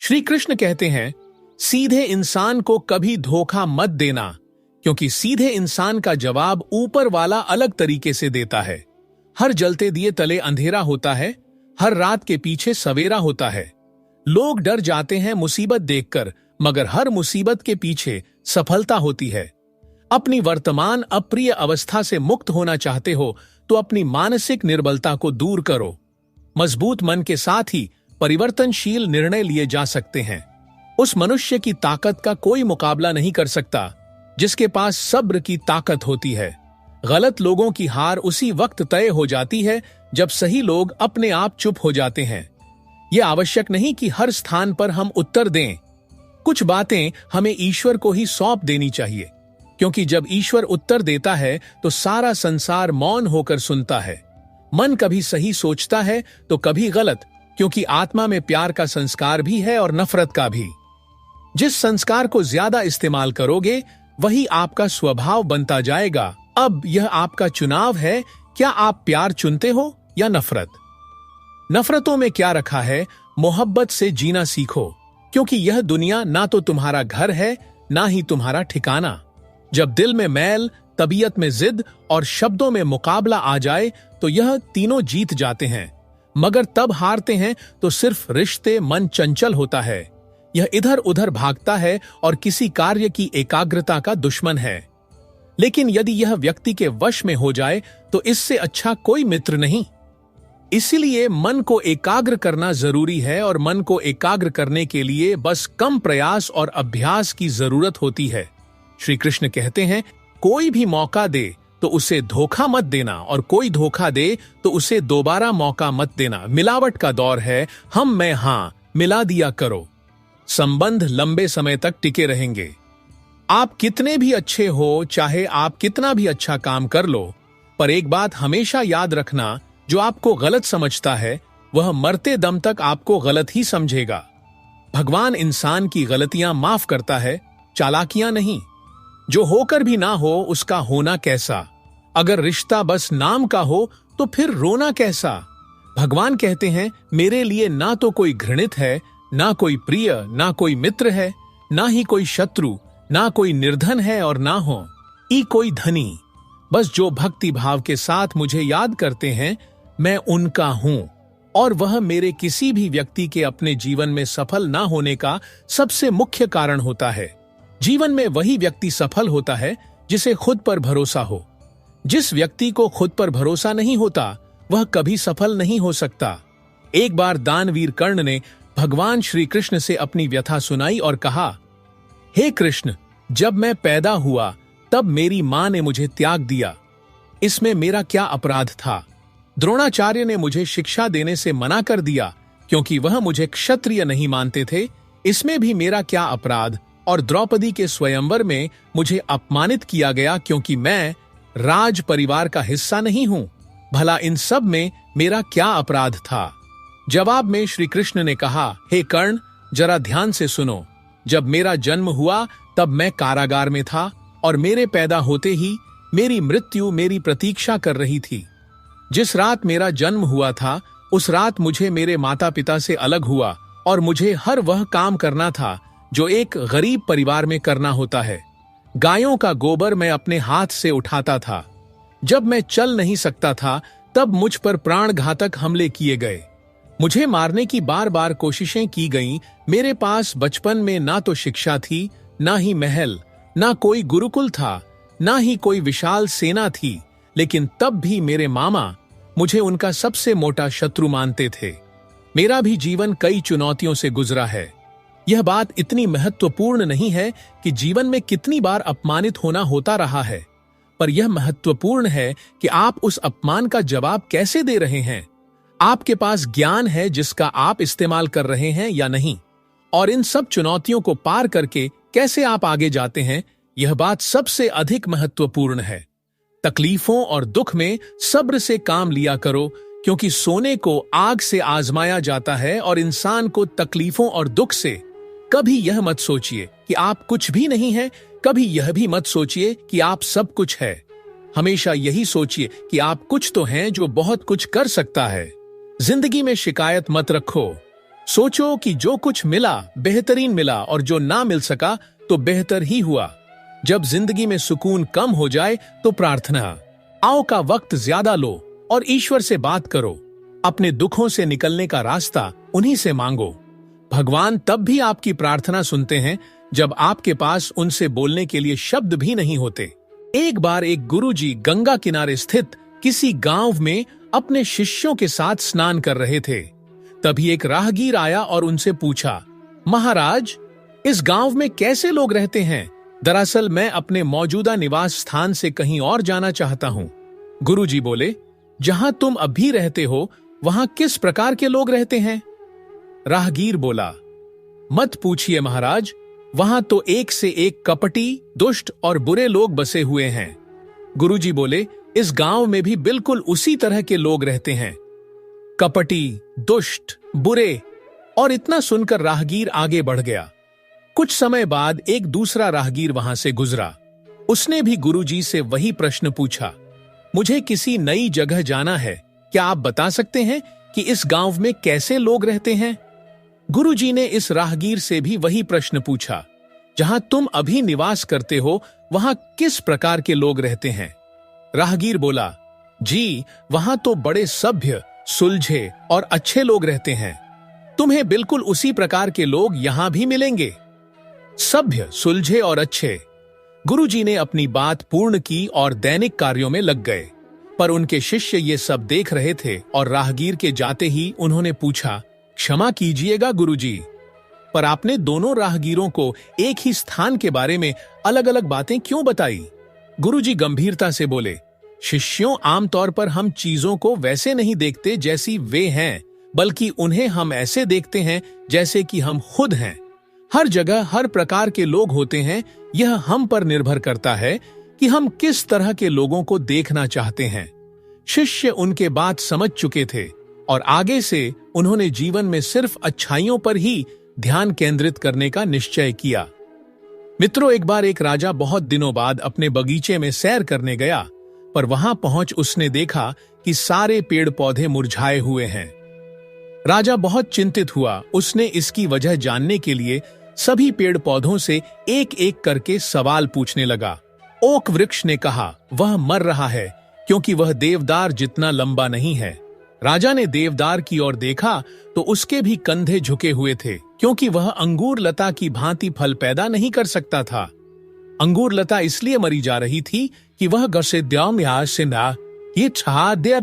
श्री कृष्ण कहते हैं, सीधे इंसान को कभी धोखा मत देना, क्योंकि सीधे इंसान का जवाब ऊपर वाला अलग तरीके से देता है। हर जलते दिए तले अंधेरा होता है, हर रात के पीछे सवेरा होता है। लोग डर जाते हैं मुसीबत देखकर, मगर हर मुसीबत के पीछे सफलता होती है। अपनी वर्तमान अप्रिय अवस्था से मुक्त होना चाहते हो तो अपनी मानसिक निर्बलता को दूर करो। मजबूत मन के साथ ही परिवर्तनशील निर्णय लिए जा सकते हैं। उस मनुष्य की ताकत का कोई मुकाबला नहीं कर सकता जिसके पास सब्र की ताकत होती है। गलत लोगों की हार उसी वक्त तय हो जाती है जब सही लोग अपने आप चुप हो जाते हैं। यह आवश्यक नहीं कि हर स्थान पर हम उत्तर दें। कुछ बातें हमें ईश्वर को ही सौंप देनी चाहिए, क्योंकि जब ईश्वर उत्तर देता है तो सारा संसार मौन होकर सुनता है। मन कभी सही सोचता है तो कभी गलत, क्योंकि आत्मा में प्यार का संस्कार भी है और नफरत का भी। जिस संस्कार को ज्यादा इस्तेमाल करोगे वही आपका स्वभाव बनता जाएगा। अब यह आपका चुनाव है, क्या आप प्यार चुनते हो या नफरत। नफरतों में क्या रखा है, मोहब्बत से जीना सीखो, क्योंकि यह दुनिया ना तो तुम्हारा घर है ना ही तुम्हारा ठिकाना। जब दिल में मैल, तबीयत में जिद और शब्दों में मुकाबला आ जाए तो यह तीनों जीत जाते हैं, मगर तब हारते हैं तो सिर्फ रिश्ते, मन चंचल होता है। यह इधर उधर भागता है और किसी कार्य की एकाग्रता का दुश्मन है। लेकिन यदि यह व्यक्ति के वश में हो जाए तो इससे अच्छा कोई मित्र नहीं। इसीलिए मन को एकाग्र करना जरूरी है, और मन को एकाग्र करने के लिए बस कम प्रयास और अभ्यास की जरूरत होती है। श्री कृष्ण कहते हैं, कोई भी मौका दे तो उसे धोखा मत देना, और कोई धोखा दे तो उसे दोबारा मौका मत देना। मिलावट का दौर है, हम में हां मिला दिया करो। संबंध लंबे समय तक टिके रहेंगे। आप कितने भी अच्छे हो, चाहे आप कितना भी अच्छा काम कर लो, पर एक बात हमेशा याद रखना, जो आपको गलत समझता है वह मरते दम तक आपको गलत ही समझेगा। भगवान इंसान की गलतियां माफ करता है, चालाकियां नहीं। जो होकर भी ना हो उसका होना कैसा। अगर रिश्ता बस नाम का हो तो फिर रोना कैसा। भगवान कहते हैं, मेरे लिए ना तो कोई घृणित है, ना कोई प्रिय, ना कोई मित्र है, ना ही कोई शत्रु, ना कोई निर्धन है और ना हो ई कोई धनी। बस जो भक्ति भाव के साथ मुझे याद करते हैं, मैं उनका हूं। और वह मेरे किसी भी व्यक्ति के अपने जीवन में सफल ना होने का सबसे मुख्य कारण होता है। जीवन में वही व्यक्ति सफल होता है जिसे खुद पर भरोसा हो। जिस व्यक्ति को खुद पर भरोसा नहीं होता वह कभी सफल नहीं हो सकता। एक बार दानवीर कर्ण ने भगवान श्री कृष्ण से अपनी व्यथा सुनाई और कहा, हे कृष्ण, जब मैं पैदा हुआ तब मेरी मां ने मुझे त्याग दिया। इसमें मेरा क्या अपराध था। द्रोणाचार्य ने मुझे शिक्षा देने से मना कर दिया क्योंकि वह मुझे क्षत्रिय नहीं मानते थे। इसमें भी मेरा क्या अपराध। और द्रौपदी के स्वयंवर में मुझे अपमानित किया गया क्योंकि मैं राज परिवार का हिस्सा नहीं हूं। भला इन सब में मेरा क्या अपराध था। जवाब में श्री कृष्ण ने कहा, हे कर्ण, जरा ध्यान से सुनो। जब मेरा जन्म हुआ तब मैं कारागार में था, और मेरे पैदा होते ही मेरी मृत्यु मेरी प्रतीक्षा कर रही थी। जिस रात मेरा जन्म हुआ था उस रात मुझे मेरे माता पिता से अलग हुआ, और मुझे हर वह काम करना था जो एक गरीब परिवार में करना होता है। गायों का गोबर मैं अपने हाथ से उठाता था। जब मैं चल नहीं सकता था तब मुझ पर प्राणघातक हमले किए गए। मुझे मारने की बार बार कोशिशें की गईं। मेरे पास बचपन में ना तो शिक्षा थी, ना ही महल, ना कोई गुरुकुल था, ना ही कोई विशाल सेना थी। लेकिन तब भी मेरे मामा मुझे उनका सबसे मोटा शत्रु मानते थे। मेरा भी जीवन कई चुनौतियों से गुजरा है। यह बात इतनी महत्वपूर्ण नहीं है कि जीवन में कितनी बार अपमानित होना होता रहा है, पर यह महत्वपूर्ण है कि आप उस अपमान का जवाब कैसे दे रहे हैं। आपके पास ज्ञान है जिसका आप इस्तेमाल कर रहे हैं या नहीं, और इन सब चुनौतियों को पार करके कैसे आप आगे जाते हैं, यह बात सबसे अधिक महत्वपूर्ण है। तकलीफों और दुख में सब्र से काम लिया करो, क्योंकि सोने को आग से आजमाया जाता है, और इंसान को तकलीफों और दुख से कभी यह मत सोचिए कि आप कुछ भी नहीं हैं, कभी यह भी मत सोचिए कि आप सब कुछ है। हमेशा यही सोचिए कि आप कुछ तो हैं जो बहुत कुछ कर सकता है। जिंदगी में शिकायत मत रखो। सोचो कि जो कुछ मिला बेहतरीन मिला और जो ना मिल सका तो बेहतर ही हुआ। जब जिंदगी में सुकून कम हो जाए तो प्रार्थना आओ का वक्त ज्यादा लो और ईश्वर से बात करो। अपने दुखों से निकलने का रास्ता उन्हीं से मांगो। भगवान तब भी आपकी प्रार्थना सुनते हैं जब आपके पास उनसे बोलने के लिए शब्द भी नहीं होते। एक बार एक गुरुजी गंगा किनारे स्थित किसी गांव में अपने शिष्यों के साथ स्नान कर रहे थे। तभी एक राहगीर आया और उनसे पूछा, महाराज, इस गांव में कैसे लोग रहते हैं? दरअसल मैं अपने मौजूदा निवास स्थान से कहीं और जाना चाहता हूं। गुरुजी बोले, जहां तुम अभी रहते हो वहां किस प्रकार के लोग रहते हैं? राहगीर बोला, मत पूछिए महाराज, वहां तो एक से एक कपटी, दुष्ट और बुरे लोग बसे हुए हैं। गुरुजी बोले, इस गांव में भी बिल्कुल उसी तरह के लोग रहते हैं, कपटी, दुष्ट, बुरे। और इतना सुनकर राहगीर आगे बढ़ गया। कुछ समय बाद एक दूसरा राहगीर वहां से गुजरा। उसने भी गुरुजी से वही प्रश्न पूछा, मुझे किसी नई जगह जाना है, क्या आप बता सकते हैं कि इस गांव में कैसे लोग रहते हैं? गुरुजी ने इस राहगीर से भी वही प्रश्न पूछा, जहां तुम अभी निवास करते हो वहां किस प्रकार के लोग रहते हैं? राहगीर बोला, जी, वहां तो बड़े सभ्य, सुलझे और अच्छे लोग रहते हैं। तुम्हें बिल्कुल उसी प्रकार के लोग यहां भी मिलेंगे, सभ्य, सुलझे और अच्छे। गुरुजी ने अपनी बात पूर्ण की और दैनिक कार्यों में लग गए। पर उनके शिष्य ये सब देख रहे थे और राहगीर के जाते ही उन्होंने पूछा, क्षमा कीजिएगा गुरुजी, पर आपने दोनों राहगीरों को एक ही स्थान के बारे में अलग अलग बातें क्यों बताई? गुरुजी गंभीरता से बोले, शिष्यों, आमतौर पर हम चीजों को वैसे नहीं देखते जैसी वे हैं, बल्कि उन्हें हम ऐसे देखते हैं जैसे कि हम खुद हैं। हर जगह हर प्रकार के लोग होते हैं। यह हम पर निर्भर करता है कि हम किस तरह के लोगों को देखना चाहते हैं। शिष्य उनके बात समझ चुके थे और आगे से उन्होंने जीवन में सिर्फ अच्छाइयों पर ही ध्यान केंद्रित करने का निश्चय किया। मित्रों, एक बार एक राजा बहुत दिनों बाद अपने बगीचे में सैर करने गया, पर वहां पहुंच उसने देखा कि सारे पेड़ पौधे मुरझाए हुए हैं। राजा बहुत चिंतित हुआ। उसने इसकी वजह जानने के लिए सभी पेड़ पौधों से एक एक करके सवाल पूछने लगा। ओक वृक्ष ने कहा, वह मर रहा है क्योंकि वह देवदार जितना लंबा नहीं है। राजा ने देवदार की ओर देखा तो उसके भी कंधे झुके हुए थे, क्योंकि वह अंगूर लता की भांति फल पैदा नहीं कर सकता था। अंगूर लता इसलिए मरी जा रही थी कि वह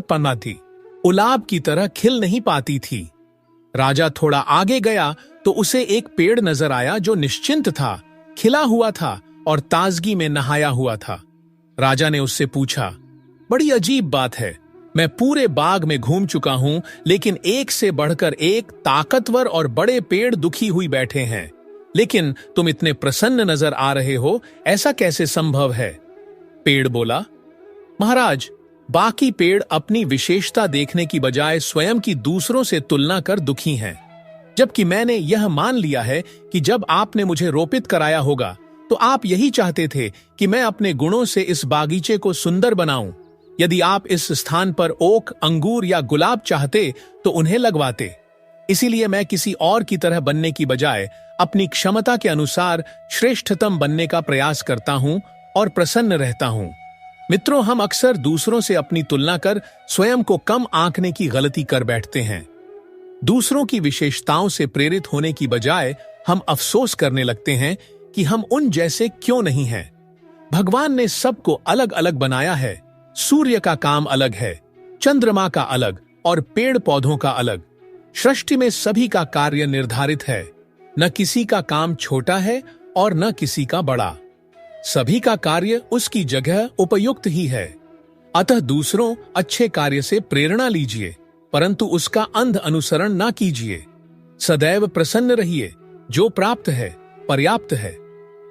पन्ना थी, उलाब की तरह खिल नहीं पाती थी। राजा थोड़ा आगे गया तो उसे एक पेड़ नजर आया जो निश्चिंत था, खिला हुआ था और ताजगी में नहाया हुआ था। राजा ने उससे पूछा, बड़ी अजीब बात है, मैं पूरे बाग में घूम चुका हूं, लेकिन एक से बढ़कर एक ताकतवर और बड़े पेड़ दुखी हुई बैठे हैं, लेकिन तुम इतने प्रसन्न नजर आ रहे हो, ऐसा कैसे संभव है? पेड़ बोला, महाराज, बाकी पेड़ अपनी विशेषता देखने की बजाय स्वयं की दूसरों से तुलना कर दुखी हैं, जबकि मैंने यह मान लिया है कि जब आपने मुझे रोपित कराया होगा तो आप यही चाहते थे कि मैं अपने गुणों से इस बागीचे को सुंदर बनाऊं। यदि आप इस स्थान पर ओक, अंगूर या गुलाब चाहते तो उन्हें लगवाते। इसीलिए मैं किसी और की तरह बनने की बजाय अपनी क्षमता के अनुसार श्रेष्ठतम बनने का प्रयास करता हूं और प्रसन्न रहता हूं। मित्रों, हम अक्सर दूसरों से अपनी तुलना कर स्वयं को कम आंकने की गलती कर बैठते हैं। दूसरों की विशेषताओं से प्रेरित होने की बजाय हम अफसोस करने लगते हैं कि हम उन जैसे क्यों नहीं हैं। भगवान ने सबको अलग अलग बनाया है। सूर्य का काम अलग है, चंद्रमा का अलग और पेड़ पौधों का अलग। सृष्टि में सभी का कार्य निर्धारित है, न किसी का काम छोटा है और न किसी का बड़ा। सभी का कार्य उसकी जगह उपयुक्त ही है। अतः दूसरों अच्छे कार्य से प्रेरणा लीजिए, परंतु उसका अंध अनुसरण ना कीजिए। सदैव प्रसन्न रहिए। जो प्राप्त है पर्याप्त है।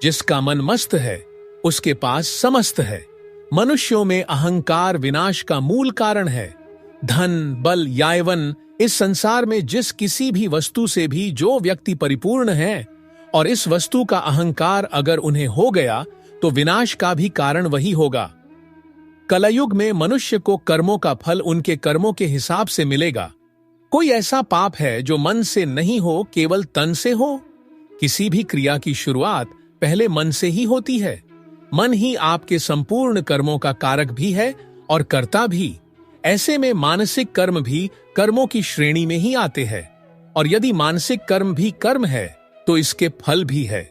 जिसका मन मस्त है उसके पास समस्त है। मनुष्यों में अहंकार विनाश का मूल कारण है। धन, बल, यौवन, इस संसार में जिस किसी भी वस्तु से भी जो व्यक्ति परिपूर्ण है और इस वस्तु का अहंकार अगर उन्हें हो गया तो विनाश का भी कारण वही होगा। कलयुग में मनुष्य को कर्मों का फल उनके कर्मों के हिसाब से मिलेगा। कोई ऐसा पाप है जो मन से नहीं हो, केवल तन से हो? किसी भी क्रिया की शुरुआत पहले मन से ही होती है। मन ही आपके संपूर्ण कर्मों का कारक भी है और कर्ता भी। ऐसे में मानसिक कर्म भी कर्मों की श्रेणी में ही आते हैं। और यदि मानसिक कर्म भी कर्म है तो इसके फल भी है।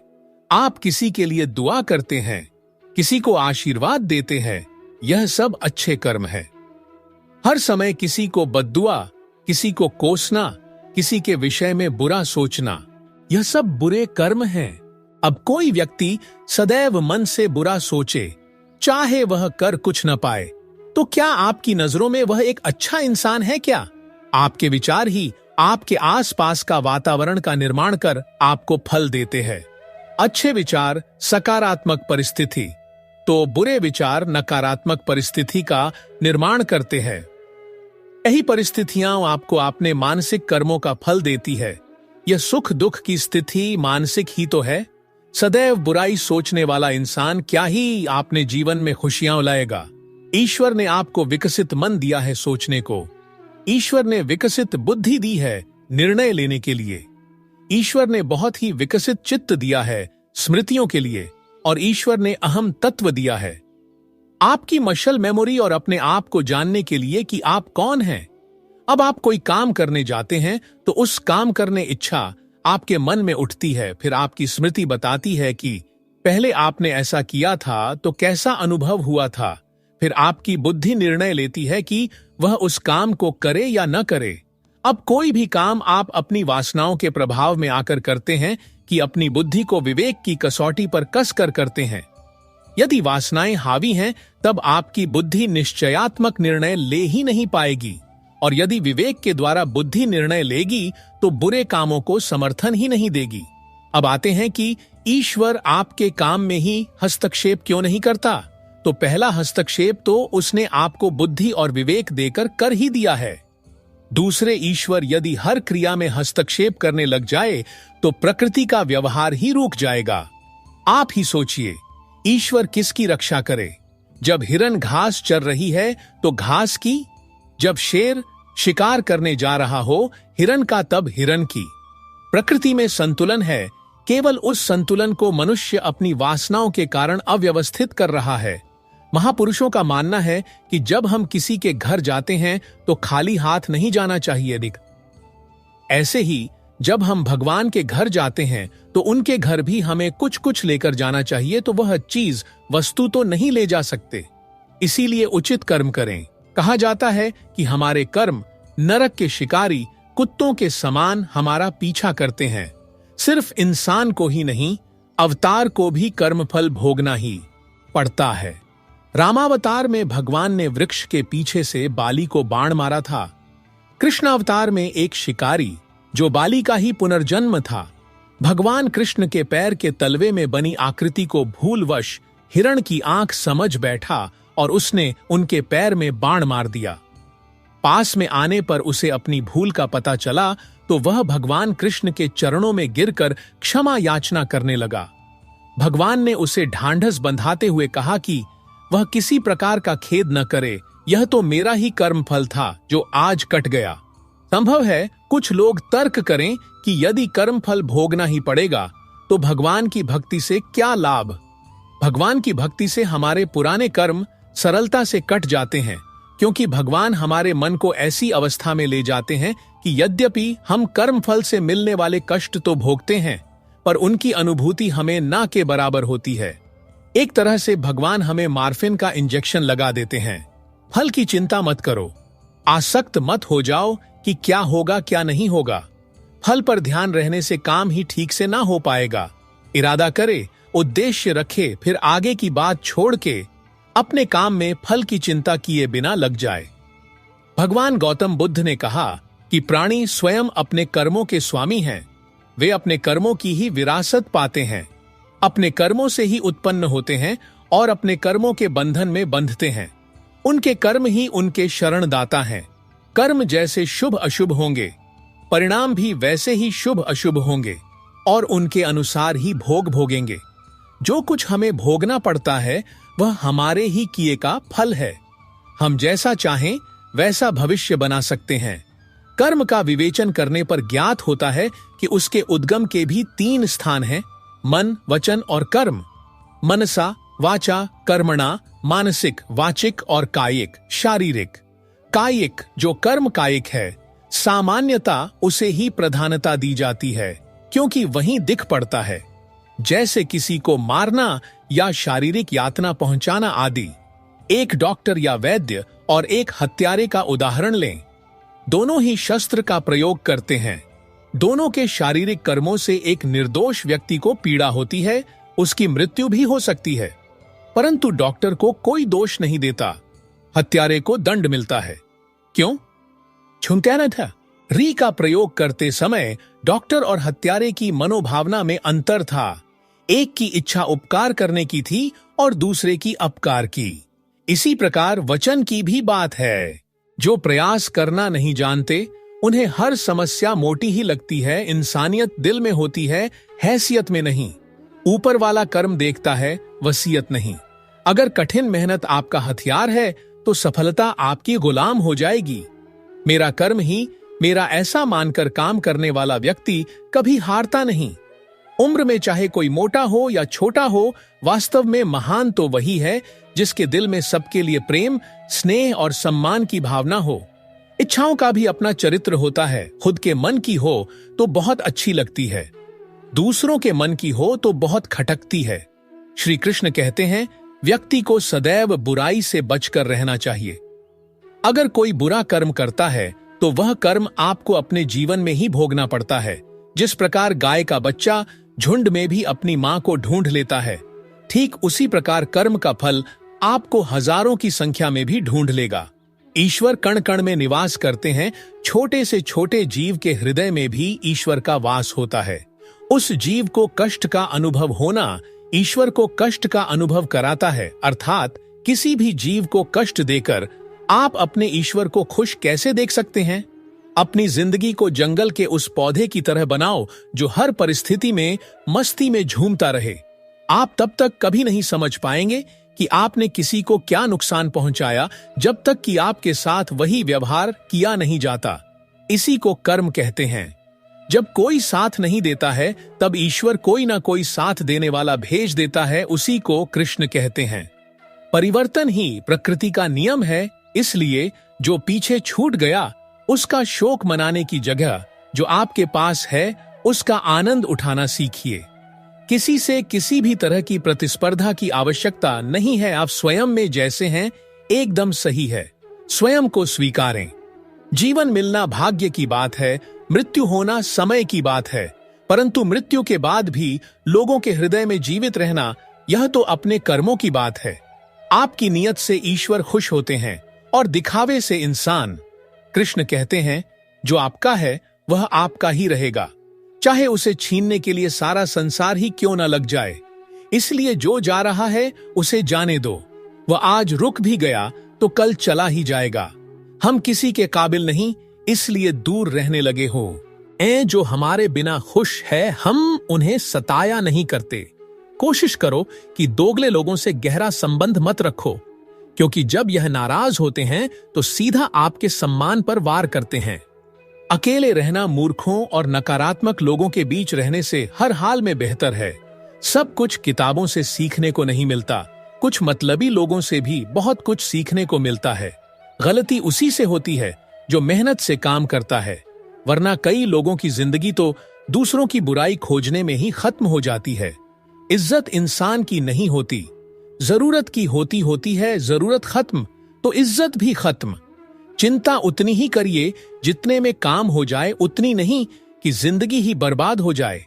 आप किसी के लिए दुआ करते हैं, किसी को आशीर्वाद देते हैं, यह सब अच्छे कर्म है। हर समय किसी को बद्दुआ, किसी को कोसना, किसी के विषय में बुरा सोचना, यह सब बुरे कर्म हैं। अब कोई व्यक्ति सदैव मन से बुरा सोचे, चाहे वह कर कुछ न पाए, तो क्या आपकी नजरों में वह एक अच्छा इंसान है क्या? आपके विचार ही आपके आसपास का वातावरण का निर्माण कर आपको फल देते हैं। अच्छे विचार सकारात्मक परिस्थिति, तो बुरे विचार नकारात्मक परिस्थिति का निर्माण करते हैं। यही परिस्थितियां आपको अपने मानसिक कर्मों का फल देती है। यह सुख दुख की स्थिति मानसिक ही तो है। सदैव बुराई सोचने वाला इंसान क्या ही आपने जीवन में खुशियां लाएगा। ईश्वर ने आपको विकसित मन दिया है सोचने को। ईश्वर ने विकसित बुद्धि दी है निर्णय लेने के लिए। ईश्वर ने बहुत ही विकसित चित्त दिया है स्मृतियों के लिए। और ईश्वर ने अहम तत्व दिया है आपकी मशल मेमोरी और अपने आप को जानने के लिए कि आप कौन हैं। अब आप कोई काम करने जाते हैं तो उस काम करने इच्छा आपके मन में उठती है। फिर आपकी स्मृति बताती है कि पहले आपने ऐसा किया था तो कैसा अनुभव हुआ था। फिर आपकी बुद्धि निर्णय लेती है कि वह उस काम को करे या न करे। अब कोई भी काम आप अपनी वासनाओं के प्रभाव में आकर करते हैं कि अपनी बुद्धि को विवेक की कसौटी पर कस कर करते हैं। यदि वासनाएं हावी हैं तब आपकी बुद्धि निश्चयात्मक निर्णय ले ही नहीं पाएगी। और यदि विवेक के द्वारा बुद्धि निर्णय लेगी तो बुरे कामों को समर्थन ही नहीं देगी। अब आते हैं कि ईश्वर आपके काम में ही हस्तक्षेप क्यों नहीं करता। तो पहला हस्तक्षेप तो उसने आपको बुद्धि और विवेक देकर कर ही दिया है। दूसरे, ईश्वर यदि हर क्रिया में हस्तक्षेप करने लग जाए तो प्रकृति का व्यवहार ही रुक जाएगा। आप ही सोचिए, ईश्वर किसकी रक्षा करे? जब हिरन घास चर रही है तो घास की, जब शेर शिकार करने जा रहा हो हिरन का तब हिरन की। प्रकृति में संतुलन है, केवल उस संतुलन को मनुष्य अपनी वासनाओं के कारण अव्यवस्थित कर रहा है। महापुरुषों का मानना है कि जब हम किसी के घर जाते हैं तो खाली हाथ नहीं जाना चाहिए। ऐसे ही जब हम भगवान के घर जाते हैं तो उनके घर भी हमें कुछ कुछ लेकर जाना चाहिए। तो वह चीज वस्तु तो नहीं ले जा सकते। इसीलिए उचित कर्म करें। कहा जाता है कि हमारे कर्म नरक के शिकारी कुत्तों के समान हमारा पीछा करते हैं। सिर्फ इंसान को ही नहीं, अवतार को भी कर्मफल भोगना ही पड़ता है। रामावतार में भगवान ने वृक्ष के पीछे से बाली को बाण मारा था। कृष्ण अवतार में एक शिकारी जो बाली का ही पुनर्जन्म था, भगवान कृष्ण के पैर के तलवे में बनी आकृति को भूलवश हिरण की आंख समझ बैठा और उसने उनके पैर में बाण मार दिया। पास में आने पर उसे अपनी भूल का पता चला तो वह भगवान कृष्ण के चरणों में गिरकर क्षमा याचना करने लगा। भगवान ने उसे ढांढस बंधाते हुए कहा कि वह किसी प्रकार का खेद न करे, यह तो मेरा ही कर्म फल था जो आज कट गया। संभव है कुछ लोग तर्क करें कि यदि कर्म फल भोगना ही पड़ेगा तो भगवान की भक्ति से क्या लाभ। भगवान की भक्ति से हमारे पुराने कर्म सरलता से कट जाते हैं, क्योंकि भगवान हमारे मन को ऐसी अवस्था में ले जाते हैं कि यद्यपि हम कर्म फल से मिलने वाले कष्ट तो भोगते हैं पर उनकी अनुभूति हमें ना के बराबर होती है। एक तरह से भगवान हमें मार्फिन का इंजेक्शन लगा देते हैं। फल की चिंता मत करो, आसक्त मत हो जाओ कि क्या होगा क्या नहीं होगा। फल पर ध्यान रहने से काम ही ठीक से ना हो पाएगा। इरादा करे, उद्देश्य रखे, फिर आगे की बात छोड़ के अपने काम में फल की चिंता किए बिना लग जाए। भगवान गौतम बुद्ध ने कहा कि प्राणी स्वयं अपने कर्मों के स्वामी हैं। वे अपने कर्मों की ही विरासत पाते हैं, अपने कर्मों से ही उत्पन्न होते हैं और अपने कर्मों के बंधन में बंधते हैं। उनके कर्म ही उनके शरणदाता हैं। कर्म जैसे शुभ अशुभ होंगे, परिणाम भी वैसे ही शुभ अशुभ होंगे और उनके अनुसार ही भोग भोगेंगे। जो कुछ हमें भोगना पड़ता है वह हमारे ही किए का फल है। हम जैसा चाहें वैसा भविष्य बना सकते हैं। कर्म का विवेचन करने पर ज्ञात होता है कि उसके उद्गम के भी 3 स्थान हैं, मन, वचन और कर्म। मनसा वाचा कर्मणा, मानसिक वाचिक और कायिक शारीरिक। कायिक जो कर्म कायिक है, सामान्यता उसे ही प्रधानता दी जाती है क्योंकि वहीं दिख पड़ता है, जैसे किसी को मारना या शारीरिक यातना पहुंचाना आदि। एक डॉक्टर या वैद्य और एक हत्यारे का उदाहरण लें। दोनों ही शस्त्र का प्रयोग करते हैं। दोनों के शारीरिक कर्मों से एक निर्दोष व्यक्ति को पीड़ा होती है, उसकी मृत्यु भी हो सकती है, परंतु डॉक्टर को कोई दोष नहीं देता, हत्यारे को दंड मिलता है। क्यों? छुंकैना था। री का प्रयोग करते समय डॉक्टर और हत्यारे की मनोभावना में अंतर था। एक की इच्छा उपकार करने की थी और दूसरे की अपकार की। इसी प्रकार वचन की भी बात है। जो प्रयास करना नहीं जानते, उन्हें हर समस्या मोटी ही लगती है। इंसानियत दिल में होती है, हैसियत में नहीं। ऊपर वाला कर्म देखता है, वसीयत नहीं। अगर कठिन मेहनत आपका हथियार है तो सफलता आपकी गुलाम हो जाएगी। मेरा कर्म ही मेरा, ऐसा मानकर काम करने वाला व्यक्ति कभी हारता नहीं। उम्र में चाहे कोई मोटा हो या छोटा हो, वास्तव में महान तो वही है जिसके दिल में सबके लिए प्रेम, स्नेह और सम्मान की भावना हो। इच्छाओं का भी अपना चरित्र होता है। खुद के मन की हो तो बहुत अच्छी लगती है, दूसरों के मन की हो तो बहुत खटकती है। श्री कृष्ण कहते हैं, व्यक्ति को सदैव बुराई से बचकर रहना चाहिए। अगर कोई बुरा कर्म करता है तो वह कर्म आपको अपने जीवन में ही भोगना पड़ता है। जिस प्रकार गाय का बच्चा झुंड में भी अपनी मां को ढूंढ लेता है, ठीक उसी प्रकार कर्म का फल आपको हजारों की संख्या में भी ढूंढ लेगा। ईश्वर कण कण में निवास करते हैं। छोटे से छोटे जीव के हृदय में भी ईश्वर का वास होता है। उस जीव को कष्ट का अनुभव होना ईश्वर को कष्ट का अनुभव कराता है। अर्थात किसी भी जीव को कष्ट देकर आप अपने ईश्वर को खुश कैसे देख सकते हैं? अपनी जिंदगी को जंगल के उस पौधे की तरह बनाओ जो हर परिस्थिति में मस्ती में झूमता रहे। आप तब तक कभी नहीं समझ पाएंगे कि आपने किसी को क्या नुकसान पहुंचाया, जब तक कि आपके साथ वही व्यवहार किया नहीं जाता। इसी को कर्म कहते हैं। जब कोई साथ नहीं देता है, तब ईश्वर कोई ना कोई साथ देने वाला भेज देता है। उसी को कृष्ण कहते हैं। परिवर्तन ही प्रकृति का नियम है। इसलिए जो पीछे छूट गया, उसका शोक मनाने की जगह जो आपके पास है, उसका आनंद उठाना सीखिए। किसी से किसी भी तरह की प्रतिस्पर्धा की आवश्यकता नहीं है। आप स्वयं में जैसे हैं, एकदम सही है। स्वयं को स्वीकारें। जीवन मिलना भाग्य की बात है, मृत्यु होना समय की बात है, परंतु मृत्यु के बाद भी लोगों के हृदय में जीवित रहना, यह तो अपने कर्मों की बात है। आपकी नियत से ईश्वर खुश होते हैं और दिखावे से इंसान। कृष्ण कहते हैं, जो आपका है वह आपका ही रहेगा, चाहे उसे छीनने के लिए सारा संसार ही क्यों न लग जाए। इसलिए जो जा रहा है उसे जाने दो। वह आज रुक भी गया तो कल चला ही जाएगा। हम किसी के काबिल नहीं, इसलिए दूर रहने लगे हो। जो हमारे बिना खुश है, हम उन्हें सताया नहीं करते। कोशिश करो कि दोगले लोगों से गहरा संबंध मत रखो, क्योंकि जब यह नाराज होते हैं तो सीधा आपके सम्मान पर वार करते हैं। अकेले रहना मूर्खों और नकारात्मक लोगों के बीच रहने से हर हाल में बेहतर है। सब कुछ किताबों से सीखने को नहीं मिलता, कुछ मतलबी लोगों से भी बहुत कुछ सीखने को मिलता है। गलती उसी से होती है जो मेहनत से काम करता है, वरना कई लोगों की जिंदगी तो दूसरों की बुराई खोजने में ही खत्म हो जाती है। इज्जत इंसान की नहीं होती, जरूरत की होती है। जरूरत खत्म तो इज्जत भी खत्म। चिंता उतनी ही करिए जितने में काम हो जाए, उतनी नहीं कि जिंदगी ही बर्बाद हो जाए।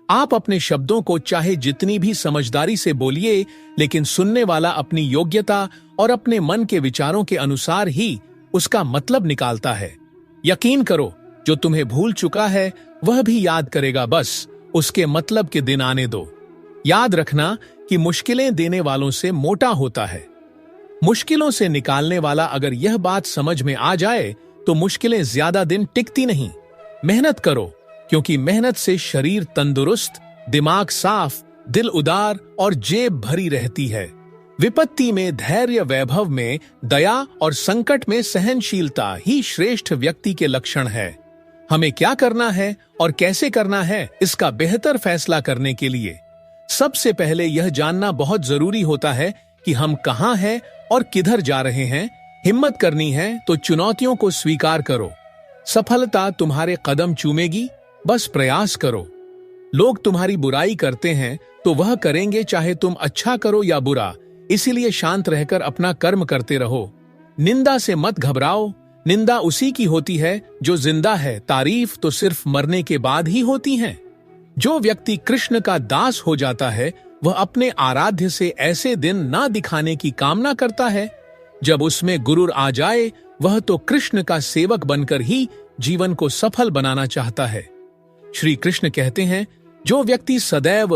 आप अपने शब्दों को चाहे जितनी भी समझदारी से बोलिए, लेकिन सुनने वाला अपनी योग्यता और अपने मन के विचारों के अनुसार ही उसका मतलब निकालता है। यकीन करो, जो तुम्हें भूल चुका है वह भी याद करेगा। बस उसके मतलब के दिन आने दो। याद रखना कि मुश्किलें देने वालों से मोटा होता है। मुश्किलों से निकालने वाला अगर यह बात समझ में आ जाए तो मुश्किलें ज्यादा दिन टिकती नहीं। मेहनत करो, क्योंकि मेहनत से शरीर तंदुरुस्त, दिमाग साफ, दिल उदार और जेब भरी रहती है। विपत्ति में धैर्य, वैभव में दया और संकट में सहनशीलता ही श्रेष्ठ व्यक्ति के लक्षण है। हमें क्या करना है और कैसे करना है, इसका बेहतर फैसला करने के लिए सबसे पहले यह जानना बहुत जरूरी होता है कि हम कहां हैं और किधर जा रहे हैं। हिम्मत करनी है तो चुनौतियों को स्वीकार करो। सफलता तुम्हारे कदम चूमेगी, बस प्रयास करो। लोग तुम्हारी बुराई करते हैं तो वह करेंगे चाहे तुम अच्छा करो या बुरा, इसीलिए शांत रहकर अपना कर्म करते रहो। निंदा से मत घबराओ, निंदा उसी की होती है जो जिंदा है, तारीफ तो सिर्फ मरने के बाद ही होती है। जो व्यक्ति कृष्ण का दास हो जाता है वह अपने आराध्य से ऐसे दिन ना दिखाने की कामना करता है जब उसमें गुरूर आ जाए। वह तो कृष्ण का सेवक बनकर ही जीवन को सफल बनाना चाहता है। श्री कृष्ण कहते हैं, जो व्यक्ति सदैव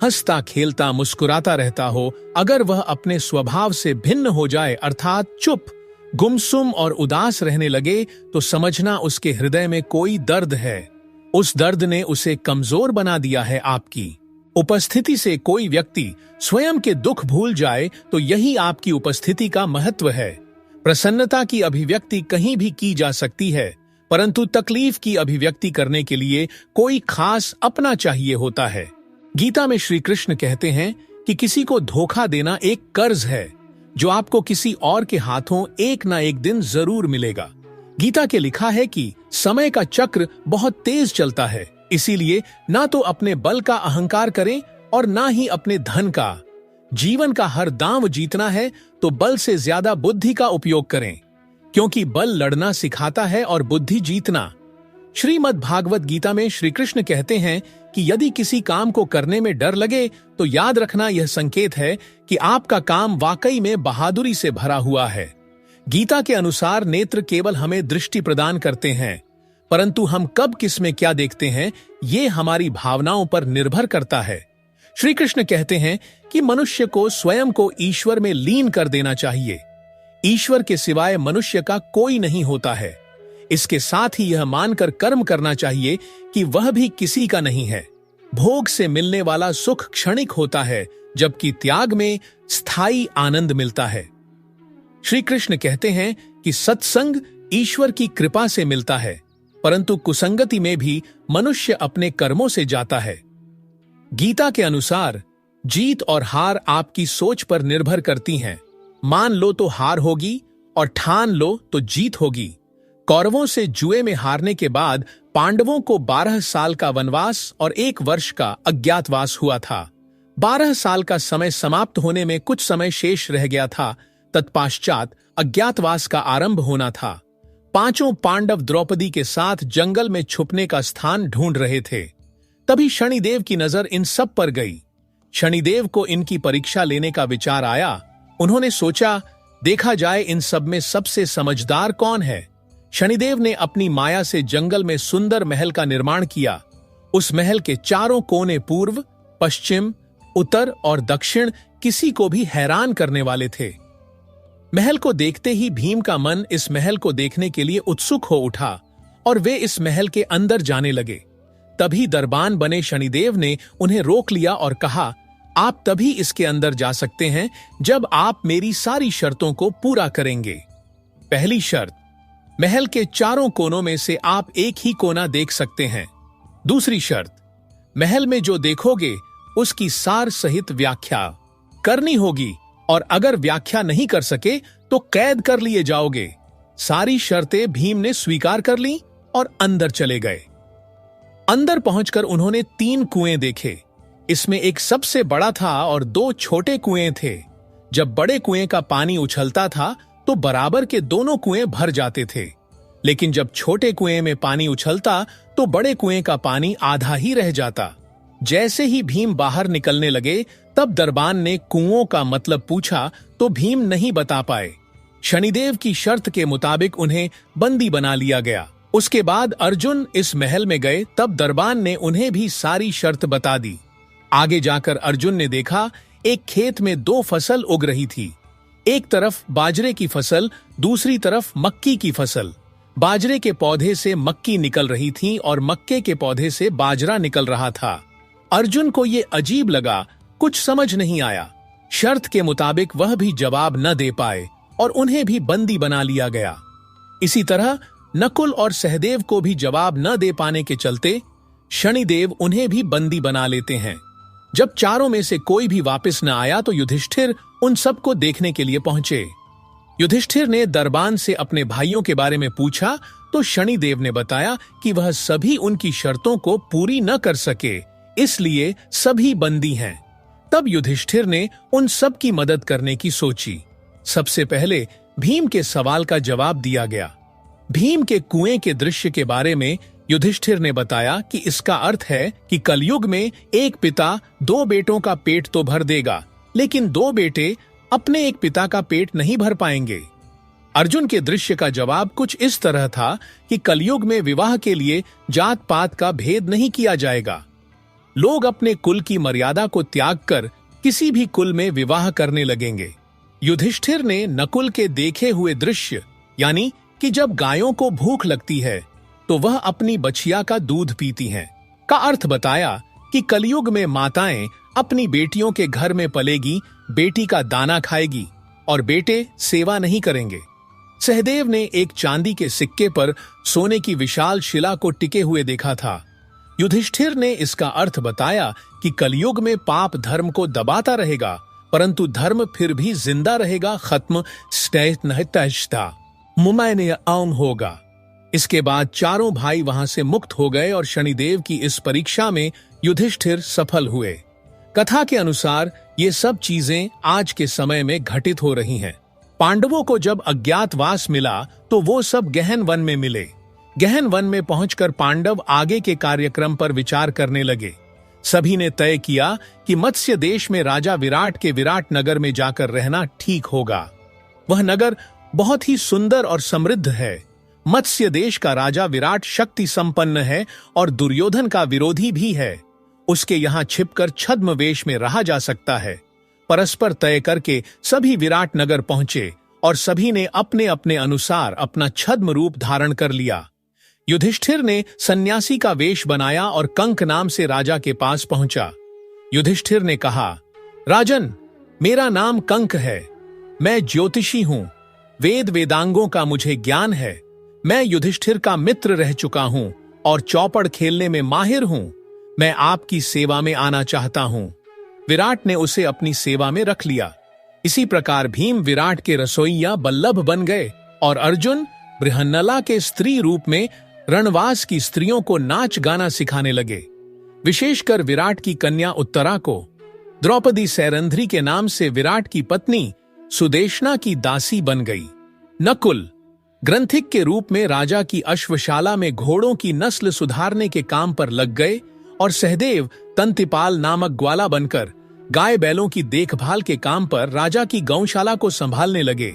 हंसता खेलता मुस्कुराता रहता हो, अगर वह अपने स्वभाव से भिन्न हो जाए अर्थात चुप, गुमसुम और उदास रहने लगे, तो समझना उसके हृदय में कोई दर्द है। उस दर्द ने उसे कमजोर बना दिया है। आपकी उपस्थिति से कोई व्यक्ति स्वयं के दुख भूल जाए तो यही आपकी उपस्थिति का महत्व है। प्रसन्नता की अभिव्यक्ति कहीं भी की जा सकती है, परंतु तकलीफ की अभिव्यक्ति करने के लिए कोई खास अपना चाहिए होता है। गीता में श्री कृष्ण कहते हैं कि किसी को धोखा देना एक कर्ज है जो आपको किसी और के हाथों एक ना एक दिन जरूर मिलेगा। गीता के लिखा है कि समय का चक्र बहुत तेज चलता है, इसीलिए ना तो अपने बल का अहंकार करें और ना ही अपने धन का। जीवन का हर दांव जीतना है तो बल से ज्यादा बुद्धि का उपयोग करें, क्योंकि बल लड़ना सिखाता है और बुद्धि जीतना। श्रीमद् भागवत गीता में श्री कृष्ण कहते हैं कि यदि किसी काम को करने में डर लगे तो याद रखना यह संकेत है कि आपका काम वाकई में बहादुरी से भरा हुआ है। गीता के अनुसार नेत्र केवल हमें दृष्टि प्रदान करते हैं, परंतु हम कब किस में क्या देखते हैं ये हमारी भावनाओं पर निर्भर करता है। श्री कृष्ण कहते हैं कि मनुष्य को स्वयं को ईश्वर में लीन कर देना चाहिए। ईश्वर के सिवाय मनुष्य का कोई नहीं होता है। इसके साथ ही यह मानकर कर्म करना चाहिए कि वह भी किसी का नहीं है। भोग से मिलने वाला सुख क्षणिक होता है, जबकि त्याग में स्थायी आनंद मिलता है। श्री कृष्ण कहते हैं कि सत्संग ईश्वर की कृपा से मिलता है, परंतु कुसंगति में भी मनुष्य अपने कर्मों से जाता है। गीता के अनुसार जीत और हार आपकी सोच पर निर्भर करती हैं। मान लो तो हार होगी और ठान लो तो जीत होगी। कौरवों से जुए में हारने के बाद पांडवों को 12 साल का वनवास और 1 वर्ष का अज्ञातवास हुआ था। 12 साल का समय समाप्त होने में कुछ समय शेष रह गया था। तत्पश्चात अज्ञातवास का आरंभ होना था। 5 पांडव द्रौपदी के साथ जंगल में छुपने का स्थान ढूंढ रहे थे। तभी शनिदेव की नजर इन सब पर गई। शनिदेव को इनकी परीक्षा लेने का विचार आया। उन्होंने सोचा, देखा जाए इन सब में सबसे समझदार कौन है। शनिदेव ने अपनी माया से जंगल में सुंदर महल का निर्माण किया। उस महल के चारों कोने पूर्व, पश्चिम, उत्तर और दक्षिण किसी को भी हैरान करने वाले थे। महल को देखते ही भीम का मन इस महल को देखने के लिए उत्सुक हो उठा और वे इस महल के अंदर जाने लगे। तभी दरबान बने शनिदेव ने उन्हें रोक लिया और कहा, आप तभी इसके अंदर जा सकते हैं जब आप मेरी सारी शर्तों को पूरा करेंगे। पहली शर्त, महल के चारों कोनों में से आप एक ही कोना देख सकते हैं। दूसरी शर्त, महल में जो देखोगे उसकी सार सहित व्याख्या करनी होगी और अगर व्याख्या नहीं कर सके तो कैद कर लिए जाओगे। सारी शर्तें भीम ने स्वीकार कर ली और अंदर चले गए। अंदर पहुंचकर उन्होंने 3 कुएं देखे। इसमें एक सबसे बड़ा था और 2 छोटे कुएं थे। जब बड़े कुएं का पानी उछलता था तो बराबर के दोनों कुएं भर जाते थे, लेकिन जब छोटे कुएं में पानी उछलता तो बड़े कुएं का पानी आधा ही रह जाता। जैसे ही भीम बाहर निकलने लगे तब दरबान ने कुओं का मतलब पूछा तो भीम नहीं बता पाए। शनिदेव की शर्त के मुताबिक उन्हें बंदी बना लिया गया। उसके बाद अर्जुन इस महल में गए, तब दरबान ने उन्हें भी सारी शर्त बता दी। आगे जाकर अर्जुन ने देखा एक खेत में 2 फसल उग रही थी। एक तरफ बाजरे की फसल, दूसरी तरफ मक्की की फसल। बाजरे के पौधे से मक्की निकल रही थी और मक्के के पौधे से बाजरा निकल रहा था। अर्जुन को ये अजीब लगा, कुछ समझ नहीं आया। शर्त के मुताबिक वह भी जवाब न दे पाए और उन्हें भी बंदी बना लिया गया। इसी तरह नकुल और सहदेव को भी जवाब न दे पाने के चलते शनिदेव उन्हें भी बंदी बना लेते हैं। जब चारों में से कोई भी वापस न आया तो युधिष्ठिर उन सबको देखने के लिए पहुंचे। युधिष्ठिर ने दरबान से अपने भाइयों के बारे में पूछा तो शनिदेव ने बताया कि वह सभी उनकी शर्तों को पूरी न कर सके, इसलिए सभी बंदी हैं। तब युधिष्ठिर ने उन सब की मदद करने की सोची। सबसे पहले भीम के सवाल का जवाब दिया गया। भीम के कुएं के दृश्य के बारे में युधिष्ठिर ने बताया कि इसका अर्थ है कि कलयुग में एक पिता दो बेटों का पेट तो भर देगा, लेकिन दो बेटे अपने एक पिता का पेट नहीं भर पाएंगे। अर्जुन के दृश्य का जवाब कुछ इस तरह था कि कलयुग में विवाह के लिए जात पात का भेद नहीं किया जाएगा। लोग अपने कुल की मर्यादा को त्याग कर किसी भी कुल में विवाह करने लगेंगे। युधिष्ठिर ने नकुल के देखे हुए दृश्य, यानी कि जब गायों को भूख लगती है तो वह अपनी बछिया का दूध पीती हैं, का अर्थ बताया कि कलयुग में माताएं अपनी बेटियों के घर में पलेगी, बेटी का दाना खाएगी और बेटे सेवा नहीं करेंगे। सहदेव ने एक चांदी के सिक्के पर सोने की विशाल शिला को टिके हुए देखा था। युधिष्ठिर ने इसका अर्थ बताया कि कलयुग में पाप धर्म को दबाता रहेगा, परंतु धर्म फिर भी जिंदा रहेगा, खत्म होगा। इसके बाद चारों भाई वहां से मुक्त हो गए और शनिदेव की इस परीक्षा में युधिष्ठिर सफल हुए। कथा के अनुसार ये सब चीजें आज के समय में घटित हो रही हैं। पांडवों को जब अज्ञातवास मिला तो वो सब गहन वन में मिले। गहन वन में पहुंचकर पांडव आगे के कार्यक्रम पर विचार करने लगे। सभी ने तय किया कि मत्स्य देश में राजा विराट के विराट नगर में जाकर रहना ठीक होगा। वह नगर बहुत ही सुंदर और समृद्ध है। मत्स्य देश का राजा विराट शक्ति संपन्न है और दुर्योधन का विरोधी भी है। उसके यहाँ छिपकर छद्म वेश में रहा जा सकता है। परस्पर तय करके सभी विराट नगर पहुंचे और सभी ने अपने अपने अनुसार अपना छद्म रूप धारण कर लिया। युधिष्ठिर ने सन्यासी का वेश बनाया और कंक नाम से राजा के पास पहुंचा। युधिष्ठिर ने कहा, राजन, मेरा नाम कंक है। मैं ज्योतिषी हूं। वेद वेदांगों का मुझे ज्ञान है। मैं युधिष्ठिर का मित्र रह चुका हूं और चौपड़ खेलने में माहिर हूं। मैं आपकी सेवा में आना चाहता हूं। विराट ने उसे अपनी सेवा में रख लिया। इसी प्रकार भीम विराट के रसोइया बल्लभ बन गए और अर्जुन बृहन्नला के स्त्री रूप में रणवास की स्त्रियों को नाच गाना सिखाने लगे। विशेषकर विराट की कन्या उत्तरा को द्रौपदी सैरंध्री के नाम से विराट की पत्नी सुदेशना की दासी बन गई। नकुल ग्रंथिक के रूप में राजा की अश्वशाला में घोड़ों की नस्ल सुधारने के काम पर लग गए और सहदेव तंतिपाल नामक ग्वाला बनकर गाय बैलों की देखभाल के काम पर राजा की गौशाला को संभालने लगे।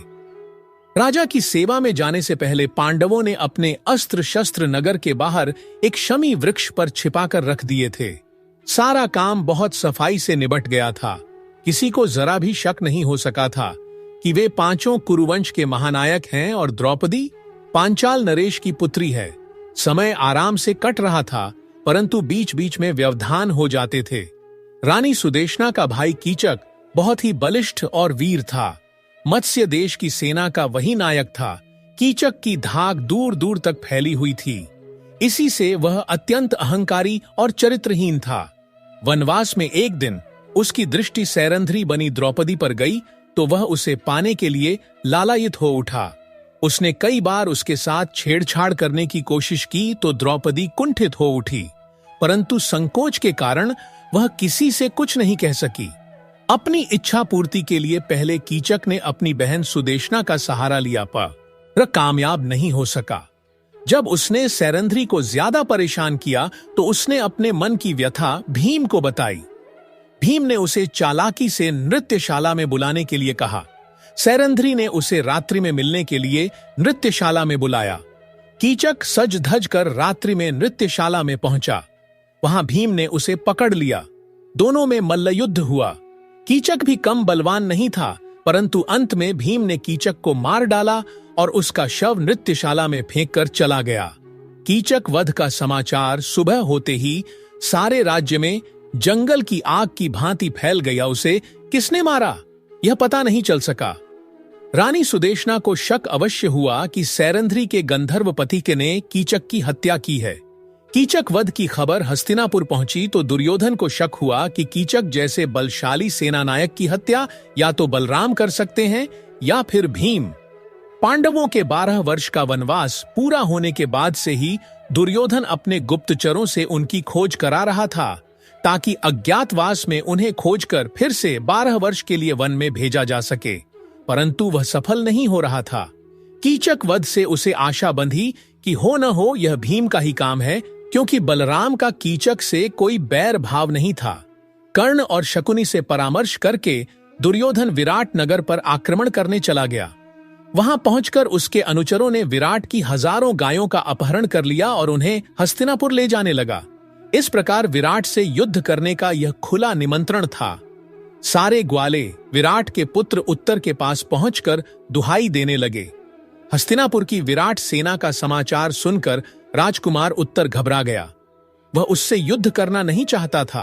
राजा की सेवा में जाने से पहले पांडवों ने अपने अस्त्र शस्त्र नगर के बाहर एक शमी वृक्ष पर छिपाकर रख दिए थे। सारा काम बहुत सफाई से निबट गया था। किसी को जरा भी शक नहीं हो सका था कि वे पांचों कुरुवंश के महानायक हैं और द्रौपदी पांचाल नरेश की पुत्री है। समय आराम से कट रहा था, परंतु बीच बीच में व्यवधान हो जाते थे। रानी सुदेशना का भाई कीचक बहुत ही बलिष्ठ और वीर था। मत्स्य देश की सेना का वही नायक था। कीचक की धाक दूर दूर तक फैली हुई थी। इसी से वह अत्यंत अहंकारी और चरित्रहीन था। वनवास में एक दिन उसकी दृष्टि सैरंध्री बनी द्रौपदी पर गई तो वह उसे पाने के लिए लालायित हो उठा। उसने कई बार उसके साथ छेड़छाड़ करने की कोशिश की तो द्रौपदी कुंठित हो उठी, परंतु संकोच के कारण वह किसी से कुछ नहीं कह सकी। अपनी इच्छा पूर्ति के लिए पहले कीचक ने अपनी बहन सुदेशना का सहारा लिया पर कामयाब नहीं हो सका। जब उसने सैरंध्री को ज्यादा परेशान किया तो उसने अपने मन की व्यथा भीम को बताई। भीम ने उसे चालाकी से नृत्यशाला में बुलाने के लिए कहा। सैरंध्री ने उसे रात्रि में मिलने के लिए नृत्यशाला में बुलाया। कीचक सज धज कर रात्रि में नृत्यशाला में पहुंचा। वहां भीम ने उसे पकड़ लिया। दोनों में मल्लयुद्ध हुआ। कीचक भी कम बलवान नहीं था, परंतु अंत में भीम ने कीचक को मार डाला और उसका शव नृत्यशाला में फेंककर चला गया। कीचक वध का समाचार सुबह होते ही सारे राज्य में जंगल की आग की भांति फैल गया। उसे किसने मारा यह पता नहीं चल सका। रानी सुदेशना को शक अवश्य हुआ कि सैरंध्री के गंधर्व पति के ने कीचक की हत्या की है। कीचक वध की खबर हस्तिनापुर पहुंची तो दुर्योधन को शक हुआ कि कीचक जैसे बलशाली सेनानायक की हत्या या तो बलराम कर सकते हैं या फिर भीम। पांडवों के 12 वर्ष का वनवास पूरा होने के बाद से ही दुर्योधन अपने गुप्तचरों से उनकी खोज करा रहा था, ताकि अज्ञातवास में उन्हें खोजकर फिर से 12 वर्ष के लिए वन में भेजा जा सके, परंतु वह सफल नहीं हो रहा था। कीचक वध से उसे आशा बंधी कि हो न हो यह भीम का ही काम है, क्योंकि बलराम का कीचक से कोई बैर भाव नहीं था। कर्ण और शकुनी से परामर्श करके दुर्योधन विराट नगर पर आक्रमण करने चला गया। वहां पहुंचकर उसके अनुचरों ने विराट की हजारों गायों का अपहरण कर लिया और उन्हें हस्तिनापुर ले जाने लगा। इस प्रकार विराट से युद्ध करने का यह खुला निमंत्रण था। सारे ग्वाले विराट के पुत्र उत्तर के पास पहुंचकर दुहाई देने लगे। हस्तिनापुर की विराट सेना का समाचार सुनकर राजकुमार उत्तर घबरा गया। वह उससे युद्ध करना नहीं चाहता था,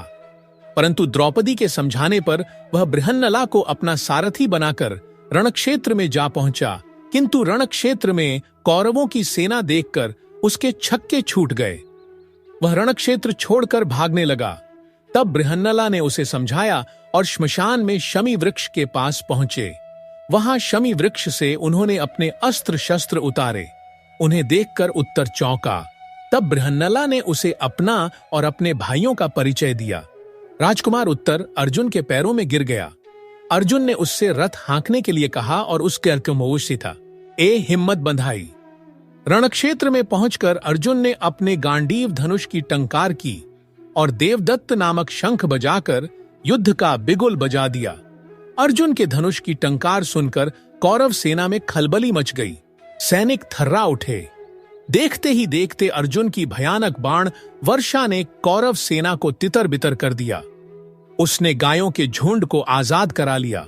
परंतु द्रौपदी के समझाने पर वह बृहन्नला को अपना सारथी बनाकर रणक्षेत्र में जा पहुंचा, किंतु रणक्षेत्र में कौरवों की सेना देखकर उसके छक्के छूट गए। वह रणक्षेत्र छोड़कर भागने लगा। तब बृहन्नला ने उसे समझाया और श्मशान में शमी वृक्ष के पास पहुंचे। वहां शमी वृक्ष से उन्होंने अपने अस्त्र शस्त्र उतारे। उन्हें देखकर उत्तर चौंका। तब बृहन्नला ने उसे अपना और अपने भाइयों का परिचय दिया। राजकुमार उत्तर अर्जुन के पैरों में गिर गया। अर्जुन ने उससे रथ हाँकने के लिए कहा और उसके अर्कमोशी था। हिम्मत बंधाई। रणक्षेत्र में पहुंचकर अर्जुन ने अपने गांडीव धनुष की टंकार की और देवदत्त नामक शंख बजाकर युद्ध का बिगुल बजा दिया। अर्जुन के धनुष की टंकार सुनकर कौरव सेना में खलबली मच गई। सैनिक थर्रा उठे। देखते ही देखते अर्जुन की भयानक बाण वर्षा ने कौरव सेना को तितर बितर कर दिया। उसने गायों के झुंड को आजाद करा लिया।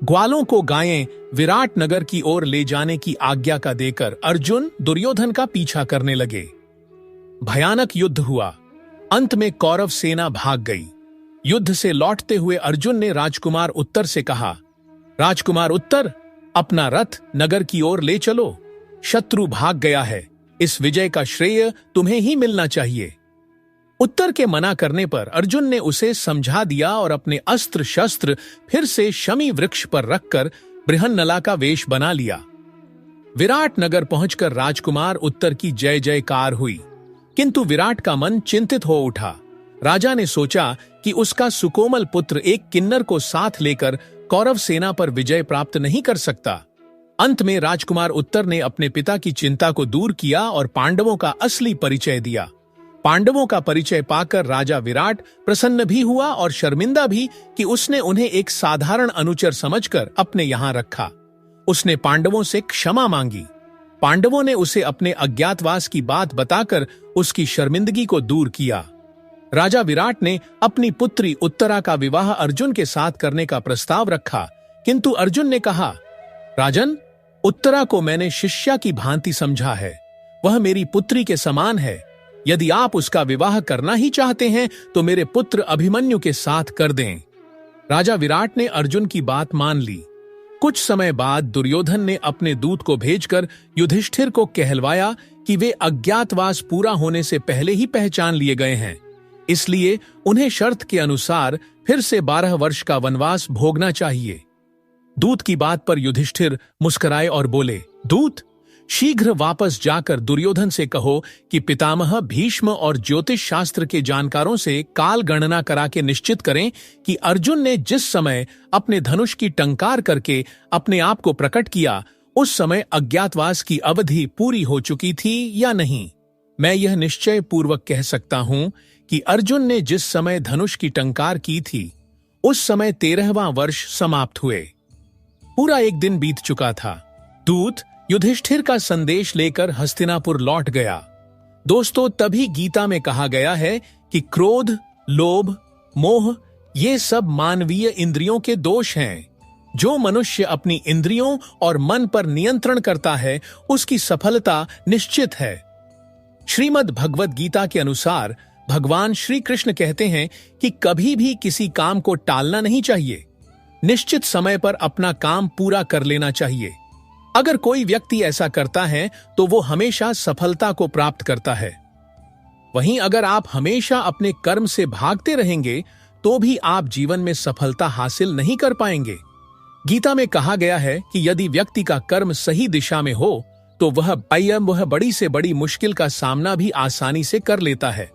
ग्वालों को गायें विराट नगर की ओर ले जाने की आज्ञा का देकर अर्जुन दुर्योधन का पीछा करने लगे। भयानक युद्ध हुआ। अंत में कौरव सेना भाग गई। युद्ध से लौटते हुए अर्जुन ने राजकुमार उत्तर से कहा, राजकुमार उत्तर, अपना रथ नगर की ओर ले चलो। शत्रु भाग गया है। इस विजय का श्रेय तुम्हें ही मिलना चाहिए। उत्तर के मना करने पर अर्जुन ने उसे समझा दिया और अपने अस्त्र शस्त्र फिर से शमी वृक्ष पर रखकर बृहन्नला का वेश बना लिया। विराट नगर पहुंचकर राजकुमार उत्तर की जय जयकार हुई, किंतु विराट का मन चिंतित हो उठा। राजा ने सोचा कि उसका सुकोमल पुत्र एक किन्नर को साथ लेकर कौरव सेना पर विजय प्राप्त नहीं कर सकता। अंत में राजकुमार उत्तर ने अपने पिता की चिंता को दूर किया और पांडवों का असली परिचय दिया। पांडवों का परिचय पाकर राजा विराट प्रसन्न भी हुआ और शर्मिंदा भी कि उसने उन्हें एक साधारण अनुचर समझकर अपने यहां रखा। उसने पांडवों से क्षमा मांगी। पांडवों ने उसे अपने अज्ञातवास की बात बताकर उसकी शर्मिंदगी को दूर किया। राजा विराट ने अपनी पुत्री उत्तरा का विवाह अर्जुन के साथ करने का प्रस्ताव रखा, किंतु अर्जुन ने कहा, राजन, उत्तरा को मैंने शिष्या की भांति समझा है। वह मेरी पुत्री के समान है। यदि आप उसका विवाह करना ही चाहते हैं तो मेरे पुत्र अभिमन्यु के साथ कर दें। राजा विराट ने अर्जुन की बात मान ली। कुछ समय बाद दुर्योधन ने अपने दूत को भेजकर युधिष्ठिर को कहलवाया कि वे अज्ञातवास पूरा होने से पहले ही पहचान लिए गए हैं, इसलिए उन्हें शर्त के अनुसार फिर से 12 वर्ष का वनवास भोगना चाहिए। दूत की बात पर युधिष्ठिर मुस्कुराए और बोले, दूत, शीघ्र वापस जाकर दुर्योधन से कहो कि पितामह भीष्म और ज्योतिष शास्त्र के जानकारों से काल गणना करा के निश्चित करें कि अर्जुन ने जिस समय अपने धनुष की टंकार करके अपने आप को प्रकट किया, उस समय अज्ञातवास की अवधि पूरी हो चुकी थी या नहीं। मैं यह निश्चय पूर्वक कह सकता हूं कि अर्जुन ने जिस समय धनुष की टंकार की थी, उस समय 13वां वर्ष समाप्त हुए। पूरा एक दिन बीत चुका था। दूत युधिष्ठिर का संदेश लेकर हस्तिनापुर लौट गया। दोस्तों, तभी गीता में कहा गया है कि क्रोध, लोभ, मोह ये सब मानवीय इंद्रियों के दोष हैं। जो मनुष्य अपनी इंद्रियों और मन पर नियंत्रण करता है, उसकी सफलता निश्चित है। श्रीमद् भगवद गीता के अनुसार भगवान श्री कृष्ण कहते हैं कि कभी भी किसी काम को टालना नहीं चाहिए। निश्चित समय पर अपना काम पूरा कर लेना चाहिए। अगर कोई व्यक्ति ऐसा करता है तो वो हमेशा सफलता को प्राप्त करता है। वहीं अगर आप हमेशा अपने कर्म से भागते रहेंगे तो भी आप जीवन में सफलता हासिल नहीं कर पाएंगे। गीता में कहा गया है कि यदि व्यक्ति का कर्म सही दिशा में हो तो वह बड़ी से बड़ी मुश्किल का सामना भी आसानी से कर लेता है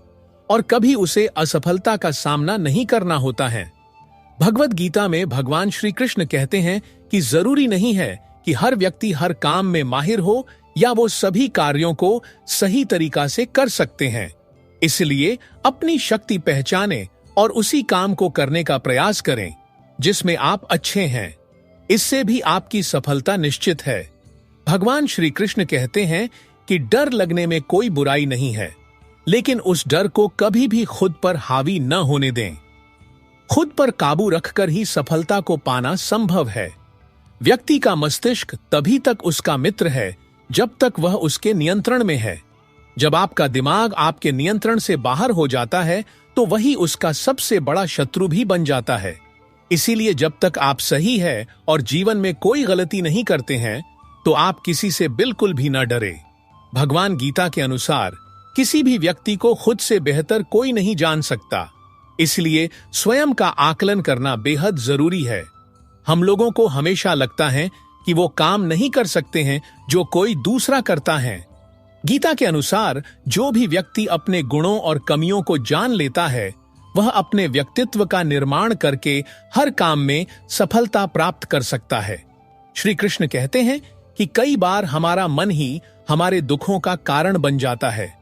और कभी उसे असफलता का सामना नहीं करना होता है। भगवद गीता में भगवान श्री कृष्ण कहते हैं कि जरूरी नहीं है कि हर व्यक्ति हर काम में माहिर हो या वो सभी कार्यों को सही तरीका से कर सकते हैं। इसलिए अपनी शक्ति पहचानें और उसी काम को करने का प्रयास करें जिसमें आप अच्छे हैं। इससे भी आपकी सफलता निश्चित है। भगवान श्री कृष्ण कहते हैं कि डर लगने में कोई बुराई नहीं है, लेकिन उस डर को कभी भी खुद पर हावी न होने दें। खुद पर काबू रखकर ही सफलता को पाना संभव है। व्यक्ति का मस्तिष्क तभी तक उसका मित्र है जब तक वह उसके नियंत्रण में है। जब आपका दिमाग आपके नियंत्रण से बाहर हो जाता है तो वही उसका सबसे बड़ा शत्रु भी बन जाता है। इसीलिए जब तक आप सही है और जीवन में कोई गलती नहीं करते हैं तो आप किसी से बिल्कुल भी न डरे। भगवान गीता के अनुसार किसी भी व्यक्ति को खुद से बेहतर कोई नहीं जान सकता, इसलिए स्वयं का आकलन करना बेहद जरूरी है। हम लोगों को हमेशा लगता है कि वो काम नहीं कर सकते हैं जो कोई दूसरा करता है। गीता के अनुसार जो भी व्यक्ति अपने गुणों और कमियों को जान लेता है वह अपने व्यक्तित्व का निर्माण करके हर काम में सफलता प्राप्त कर सकता है। श्री कृष्ण कहते हैं कि कई बार हमारा मन ही हमारे दुखों का कारण बन जाता है।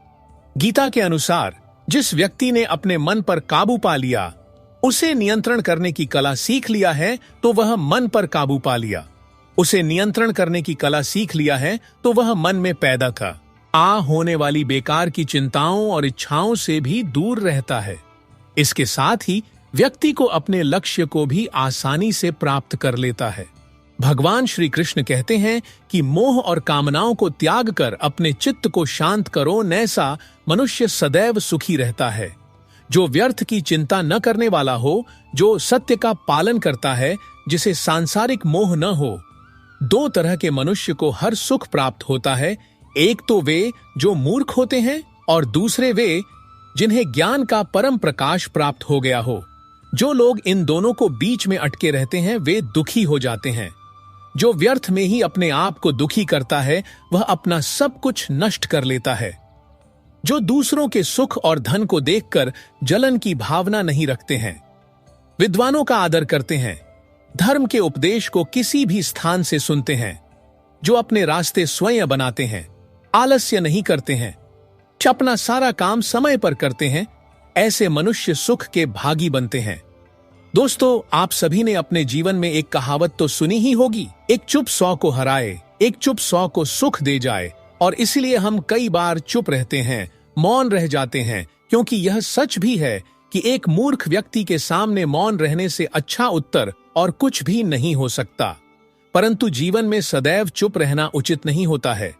गीता के अनुसार जिस व्यक्ति ने अपने मन पर काबू पा लिया, उसे नियंत्रण करने की कला सीख लिया है तो वह मन पर काबू पा लिया। उसे नियंत्रण करने की कला सीख लिया है तो वह मन में पैदा था होने वाली बेकार की चिंताओं और इच्छाओं से भी दूर रहता है। इसके साथ ही व्यक्ति को अपने लक्ष्य को भी आसानी से प्राप्त कर लेता है। भगवान श्री कृष्ण कहते हैं कि मोह और कामनाओं को त्याग कर अपने चित्त को शांत करो, नैसा मनुष्य सदैव सुखी रहता है। जो व्यर्थ की चिंता न करने वाला हो, जो सत्य का पालन करता है, जिसे सांसारिक मोह न हो। दो तरह के मनुष्य को हर सुख प्राप्त होता है। एक तो वे जो मूर्ख होते हैं और दूसरे वे जिन्हें ज्ञान का परम प्रकाश प्राप्त हो गया हो। जो लोग इन दोनों को बीच में अटके रहते हैं वे दुखी हो जाते हैं। जो व्यर्थ में ही अपने आप को दुखी करता है वह अपना सब कुछ नष्ट कर लेता है। जो दूसरों के सुख और धन को देखकर जलन की भावना नहीं रखते हैं, विद्वानों का आदर करते हैं, धर्म के उपदेश को किसी भी स्थान से सुनते हैं, जो अपने रास्ते स्वयं बनाते हैं, आलस्य नहीं करते हैं, अपना सारा काम समय पर करते हैं, ऐसे मनुष्य सुख के भागी बनते हैं। दोस्तों, आप सभी ने अपने जीवन में एक कहावत तो सुनी ही होगी, एक चुप 100 को हराए, एक चुप 100 को सुख दे जाए। और इसलिए हम कई बार चुप रहते हैं, मौन रह जाते हैं, क्योंकि यह सच भी है कि एक मूर्ख व्यक्ति के सामने मौन रहने से अच्छा उत्तर और कुछ भी नहीं हो सकता। परंतु जीवन में सदैव चुप रहना उचित नहीं होता है।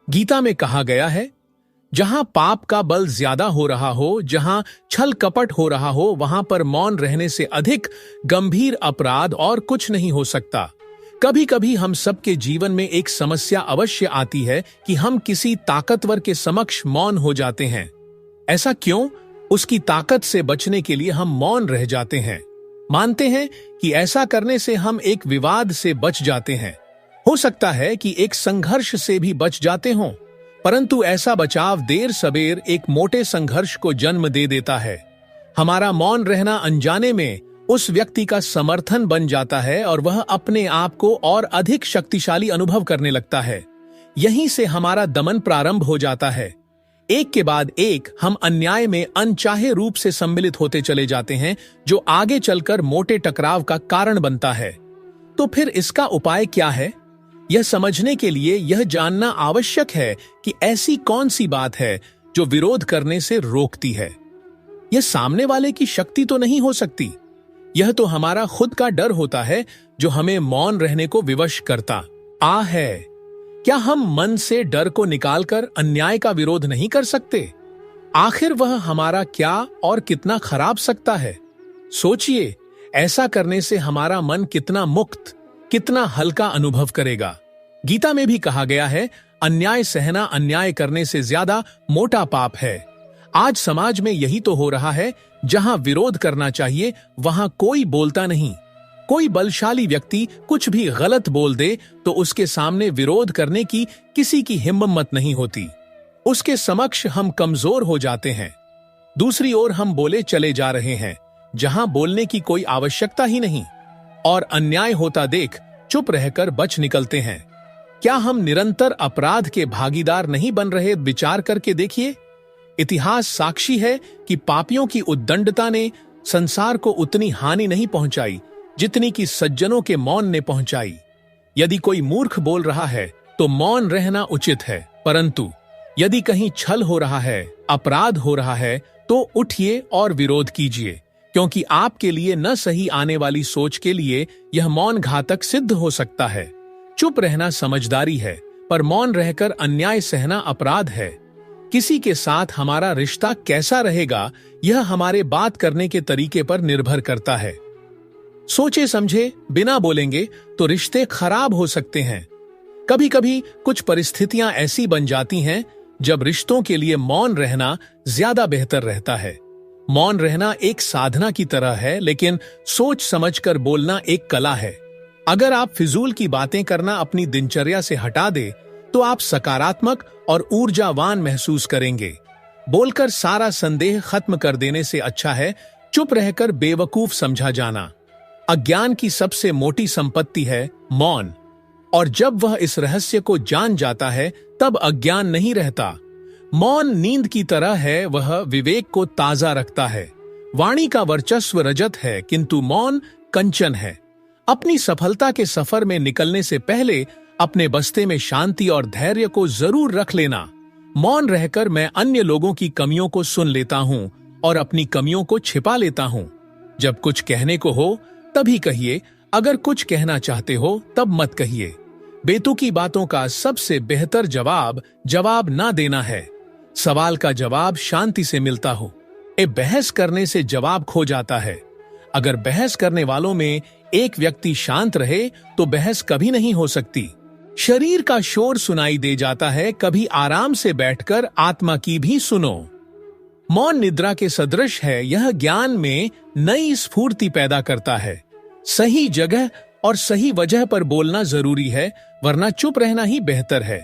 गीता में कहा गया है, जहां पाप का बल ज्यादा हो रहा हो, जहां छल कपट हो रहा हो, वहां पर मौन रहने से अधिक गंभीर अपराध और कुछ नहीं हो सकता। कभी कभी हम सबके जीवन में एक समस्या अवश्य आती है कि हम किसी ताकतवर के समक्ष मौन हो जाते हैं। ऐसा क्यों? उसकी ताकत से बचने के लिए हम मौन रह जाते हैं। मानते हैं कि ऐसा करने से हम एक विवाद से बच जाते हैं, हो सकता है कि एक संघर्ष से भी बच जाते हों, परंतु ऐसा बचाव देर सबेर एक मोटे संघर्ष को जन्म दे देता है। हमारा मौन रहना अनजाने में उस व्यक्ति का समर्थन बन जाता है और वह अपने आप को और अधिक शक्तिशाली अनुभव करने लगता है। यहीं से हमारा दमन प्रारंभ हो जाता है। एक के बाद एक हम अन्याय में अनचाहे रूप से सम्मिलित होते चले जाते हैं, जो आगे चलकर मोटे टकराव का कारण बनता है। तो फिर इसका उपाय क्या है? यह समझने के लिए यह जानना आवश्यक है कि ऐसी कौन सी बात है जो विरोध करने से रोकती है। यह सामने वाले की शक्ति तो नहीं हो सकती, यह तो हमारा खुद का डर होता है जो हमें मौन रहने को विवश करता है। क्या हम मन से डर को निकालकर अन्याय का विरोध नहीं कर सकते? आखिर वह हमारा क्या और कितना खराब सकता है? सोचिए, ऐसा करने से हमारा मन कितना मुक्त, कितना हल्का अनुभव करेगा। गीता में भी कहा गया है, अन्याय सहना अन्याय करने से ज्यादा मोटा पाप है। आज समाज में यही तो हो रहा है, जहां विरोध करना चाहिए वहां कोई बोलता नहीं। कोई बलशाली व्यक्ति कुछ भी गलत बोल दे तो उसके सामने विरोध करने की किसी की हिम्मत नहीं होती। उसके समक्ष हम कमजोर हो जाते हैं। दूसरी ओर हम बोले चले जा रहे हैं जहां बोलने की कोई आवश्यकता ही नहीं, और अन्याय होता देख चुप रहकर बच निकलते हैं। क्या हम निरंतर अपराध के भागीदार नहीं बन रहे? विचार करके देखिए। इतिहास साक्षी है कि पापियों की उद्दंडता ने संसार को उतनी हानि नहीं पहुंचाई जितनी कि सज्जनों के मौन ने पहुंचाई। यदि कोई मूर्ख बोल रहा है तो मौन रहना उचित है, परंतु यदि कहीं छल हो रहा है, अपराध हो रहा है, तो उठिए और विरोध कीजिए, क्योंकि आपके लिए न सही आने वाली सोच के लिए यह मौन घातक सिद्ध हो सकता है। चुप रहना समझदारी है, पर मौन रहकर अन्याय सहना अपराध है। किसी के साथ हमारा रिश्ता कैसा रहेगा, यह हमारे बात करने के तरीके पर निर्भर करता है। सोचे समझे बिना बोलेंगे तो रिश्ते खराब हो सकते हैं। कभी कभी कुछ परिस्थितियां ऐसी बन जाती हैं जब रिश्तों के लिए मौन रहना ज्यादा बेहतर रहता है। मौन रहना एक साधना की तरह है, लेकिन सोच समझकर बोलना एक कला है। अगर आप फिजूल की बातें करना अपनी दिनचर्या से हटा दे तो आप सकारात्मक और ऊर्जावान महसूस करेंगे। बोलकर सारा संदेह खत्म कर देने से अच्छा है चुप रहकर बेवकूफ समझा जाना। अज्ञान की सबसे मोटी संपत्ति है मौन, और जब वह इस रहस्य को जान जाता है तब अज्ञान नहीं रहता। मौन नींद की तरह है, वह विवेक को ताजा रखता है। वाणी का वर्चस्व रजत है, किंतु मौन कंचन है। अपनी सफलता के सफर में निकलने से पहले अपने बस्ते में शांति और धैर्य को जरूर रख लेना। मौन रहकर मैं अन्य लोगों की कमियों को सुन लेता हूं और अपनी कमियों को छिपा लेता हूं। जब कुछ कहने को हो तभी कहिए, अगर कुछ कहना चाहते हो तब मत कहिए। बेतुकी बातों का सबसे बेहतर जवाब ना देना है। सवाल का जवाब शांति से मिलता हो। बहस करने से जवाब खो जाता है। अगर बहस करने वालों में एक व्यक्ति शांत रहे तो बहस कभी नहीं हो सकती। शरीर का शोर सुनाई दे जाता है, कभी आराम से बैठकर आत्मा की भी सुनो। मौन निद्रा के सदृश है, यह ज्ञान में नई स्फूर्ति पैदा करता है। सही जगह और सही वजह पर बोलना जरूरी है, वरना चुप रहना ही बेहतर है।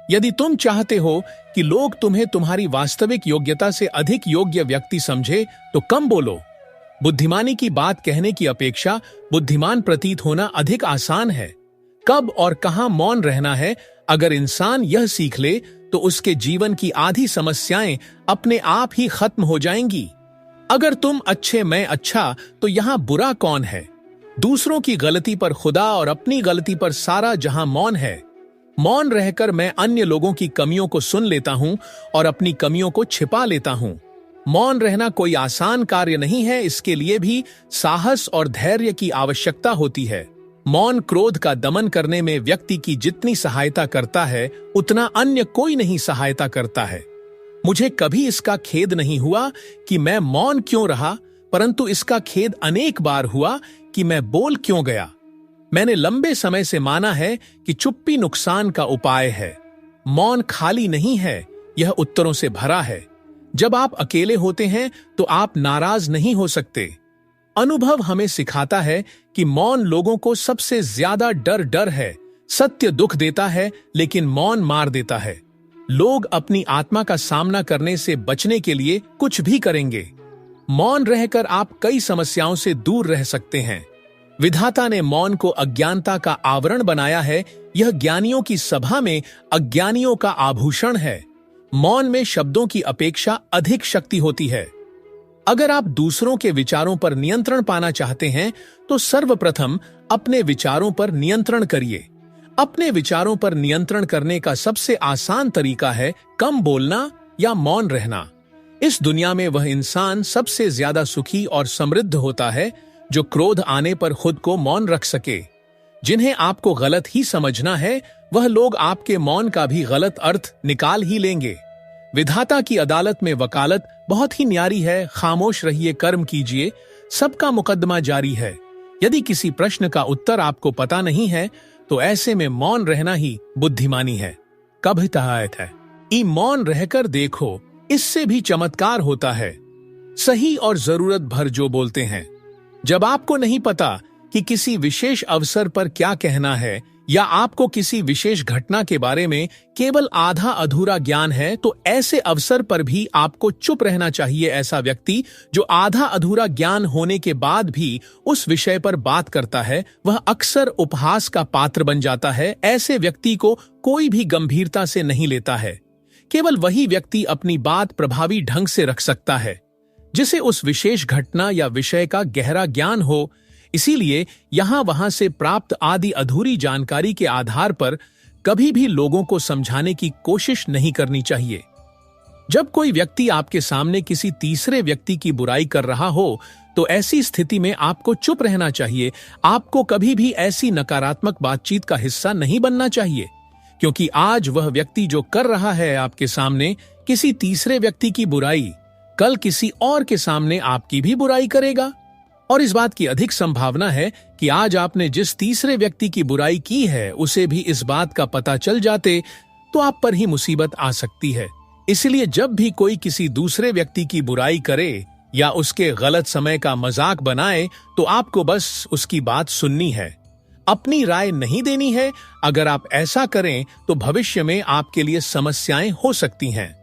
यदि तुम चाहते हो कि लोग तुम्हें तुम्हारी वास्तविक योग्यता से अधिक योग्य व्यक्ति समझे तो कम बोलो। बुद्धिमानी की बात कहने की अपेक्षा बुद्धिमान प्रतीत होना अधिक आसान है। कब और कहां मौन रहना है, अगर इंसान यह सीख ले तो उसके जीवन की आधी समस्याएं अपने आप ही खत्म हो जाएंगी। अगर तुम अच्छे मैं अच्छा तो यहां बुरा कौन है? दूसरों की गलती पर खुदा और अपनी गलती पर सारा जहां मौन है। मौन रहकर मैं अन्य लोगों की कमियों को सुन लेता हूं और अपनी कमियों को छिपा लेता हूं। मौन रहना कोई आसान कार्य नहीं है, इसके लिए भी साहस और धैर्य की आवश्यकता होती है। मौन क्रोध का दमन करने में व्यक्ति की जितनी सहायता करता है उतना अन्य कोई नहीं सहायता करता है। मुझे कभी इसका खेद नहीं हुआ कि मैं मौन क्यों रहा, परंतु इसका खेद अनेक बार हुआ कि मैं बोल क्यों गया। मैंने लंबे समय से माना है कि चुप्पी नुकसान का उपाय है। मौन खाली नहीं है, यह उत्तरों से भरा है। जब आप अकेले होते हैं तो आप नाराज नहीं हो सकते। अनुभव हमें सिखाता है कि मौन लोगों को सबसे ज्यादा डर है। सत्य दुख देता है, लेकिन मौन मार देता है। लोग अपनी आत्मा का सामना करने से बचने के लिए कुछ भी करेंगे। मौन रहकर आप कई समस्याओं से दूर रह सकते हैं। विधाता ने मौन को अज्ञानता का आवरण बनाया है। यह ज्ञानियों की सभा में अज्ञानियों का आभूषण है। मौन में शब्दों की अपेक्षा अधिक शक्ति होती है। अगर आप दूसरों के विचारों पर नियंत्रण पाना चाहते हैं तो सर्वप्रथम अपने विचारों पर नियंत्रण करिए। अपने विचारों पर नियंत्रण करने का सबसे आसान तरीका है कम बोलना या मौन रहना। इस दुनिया में वह इंसान सबसे ज्यादा सुखी और समृद्ध होता है जो क्रोध आने पर खुद को मौन रख सके। जिन्हें आपको गलत ही समझना है वह लोग आपके मौन का भी गलत अर्थ निकाल ही लेंगे। विधाता की अदालत में वकालत बहुत ही न्यारी है। खामोश रहिए, कर्म कीजिए, सबका मुकदमा जारी है। यदि किसी प्रश्न का उत्तर आपको पता नहीं है तो ऐसे में मौन रहना ही बुद्धिमानी है। कभितायत है ई मौन रहकर देखो, इससे भी चमत्कार होता है। सही और जरूरत भर जो बोलते हैं। जब आपको नहीं पता कि किसी विशेष अवसर पर क्या कहना है या आपको किसी विशेष घटना के बारे में केवल आधा अधूरा ज्ञान है, तो ऐसे अवसर पर भी आपको चुप रहना चाहिए। ऐसा व्यक्ति जो आधा अधूरा ज्ञान होने के बाद भी उस विषय पर बात करता है, वह अक्सर उपहास का पात्र बन जाता है। ऐसे व्यक्ति को कोई भी गंभीरता से नहीं लेता है। केवल वही व्यक्ति अपनी बात प्रभावी ढंग से रख सकता है जिसे उस विशेष घटना या विषय का गहरा ज्ञान हो। इसीलिए यहां वहां से प्राप्त आदि अधूरी जानकारी के आधार पर कभी भी लोगों को समझाने की कोशिश नहीं करनी चाहिए। जब कोई व्यक्ति आपके सामने किसी तीसरे व्यक्ति की बुराई कर रहा हो तो ऐसी स्थिति में आपको चुप रहना चाहिए। आपको कभी भी ऐसी नकारात्मक बातचीत का हिस्सा नहीं बनना चाहिए, क्योंकि आज वह व्यक्ति जो कर रहा है आपके सामने किसी तीसरे व्यक्ति की बुराई, कल किसी और के सामने आपकी भी बुराई करेगा। और इस बात की अधिक संभावना है कि आज आपने जिस तीसरे व्यक्ति की बुराई की है उसे भी इस बात का पता चल जाते तो आप पर ही मुसीबत आ सकती है। इसलिए जब भी कोई किसी दूसरे व्यक्ति की बुराई करे या उसके गलत समय का मजाक बनाए तो आपको बस उसकी बात सुननी है, अपनी राय नहीं देनी है। अगर आप ऐसा करें तो भविष्य में आपके लिए समस्याएं हो सकती हैं।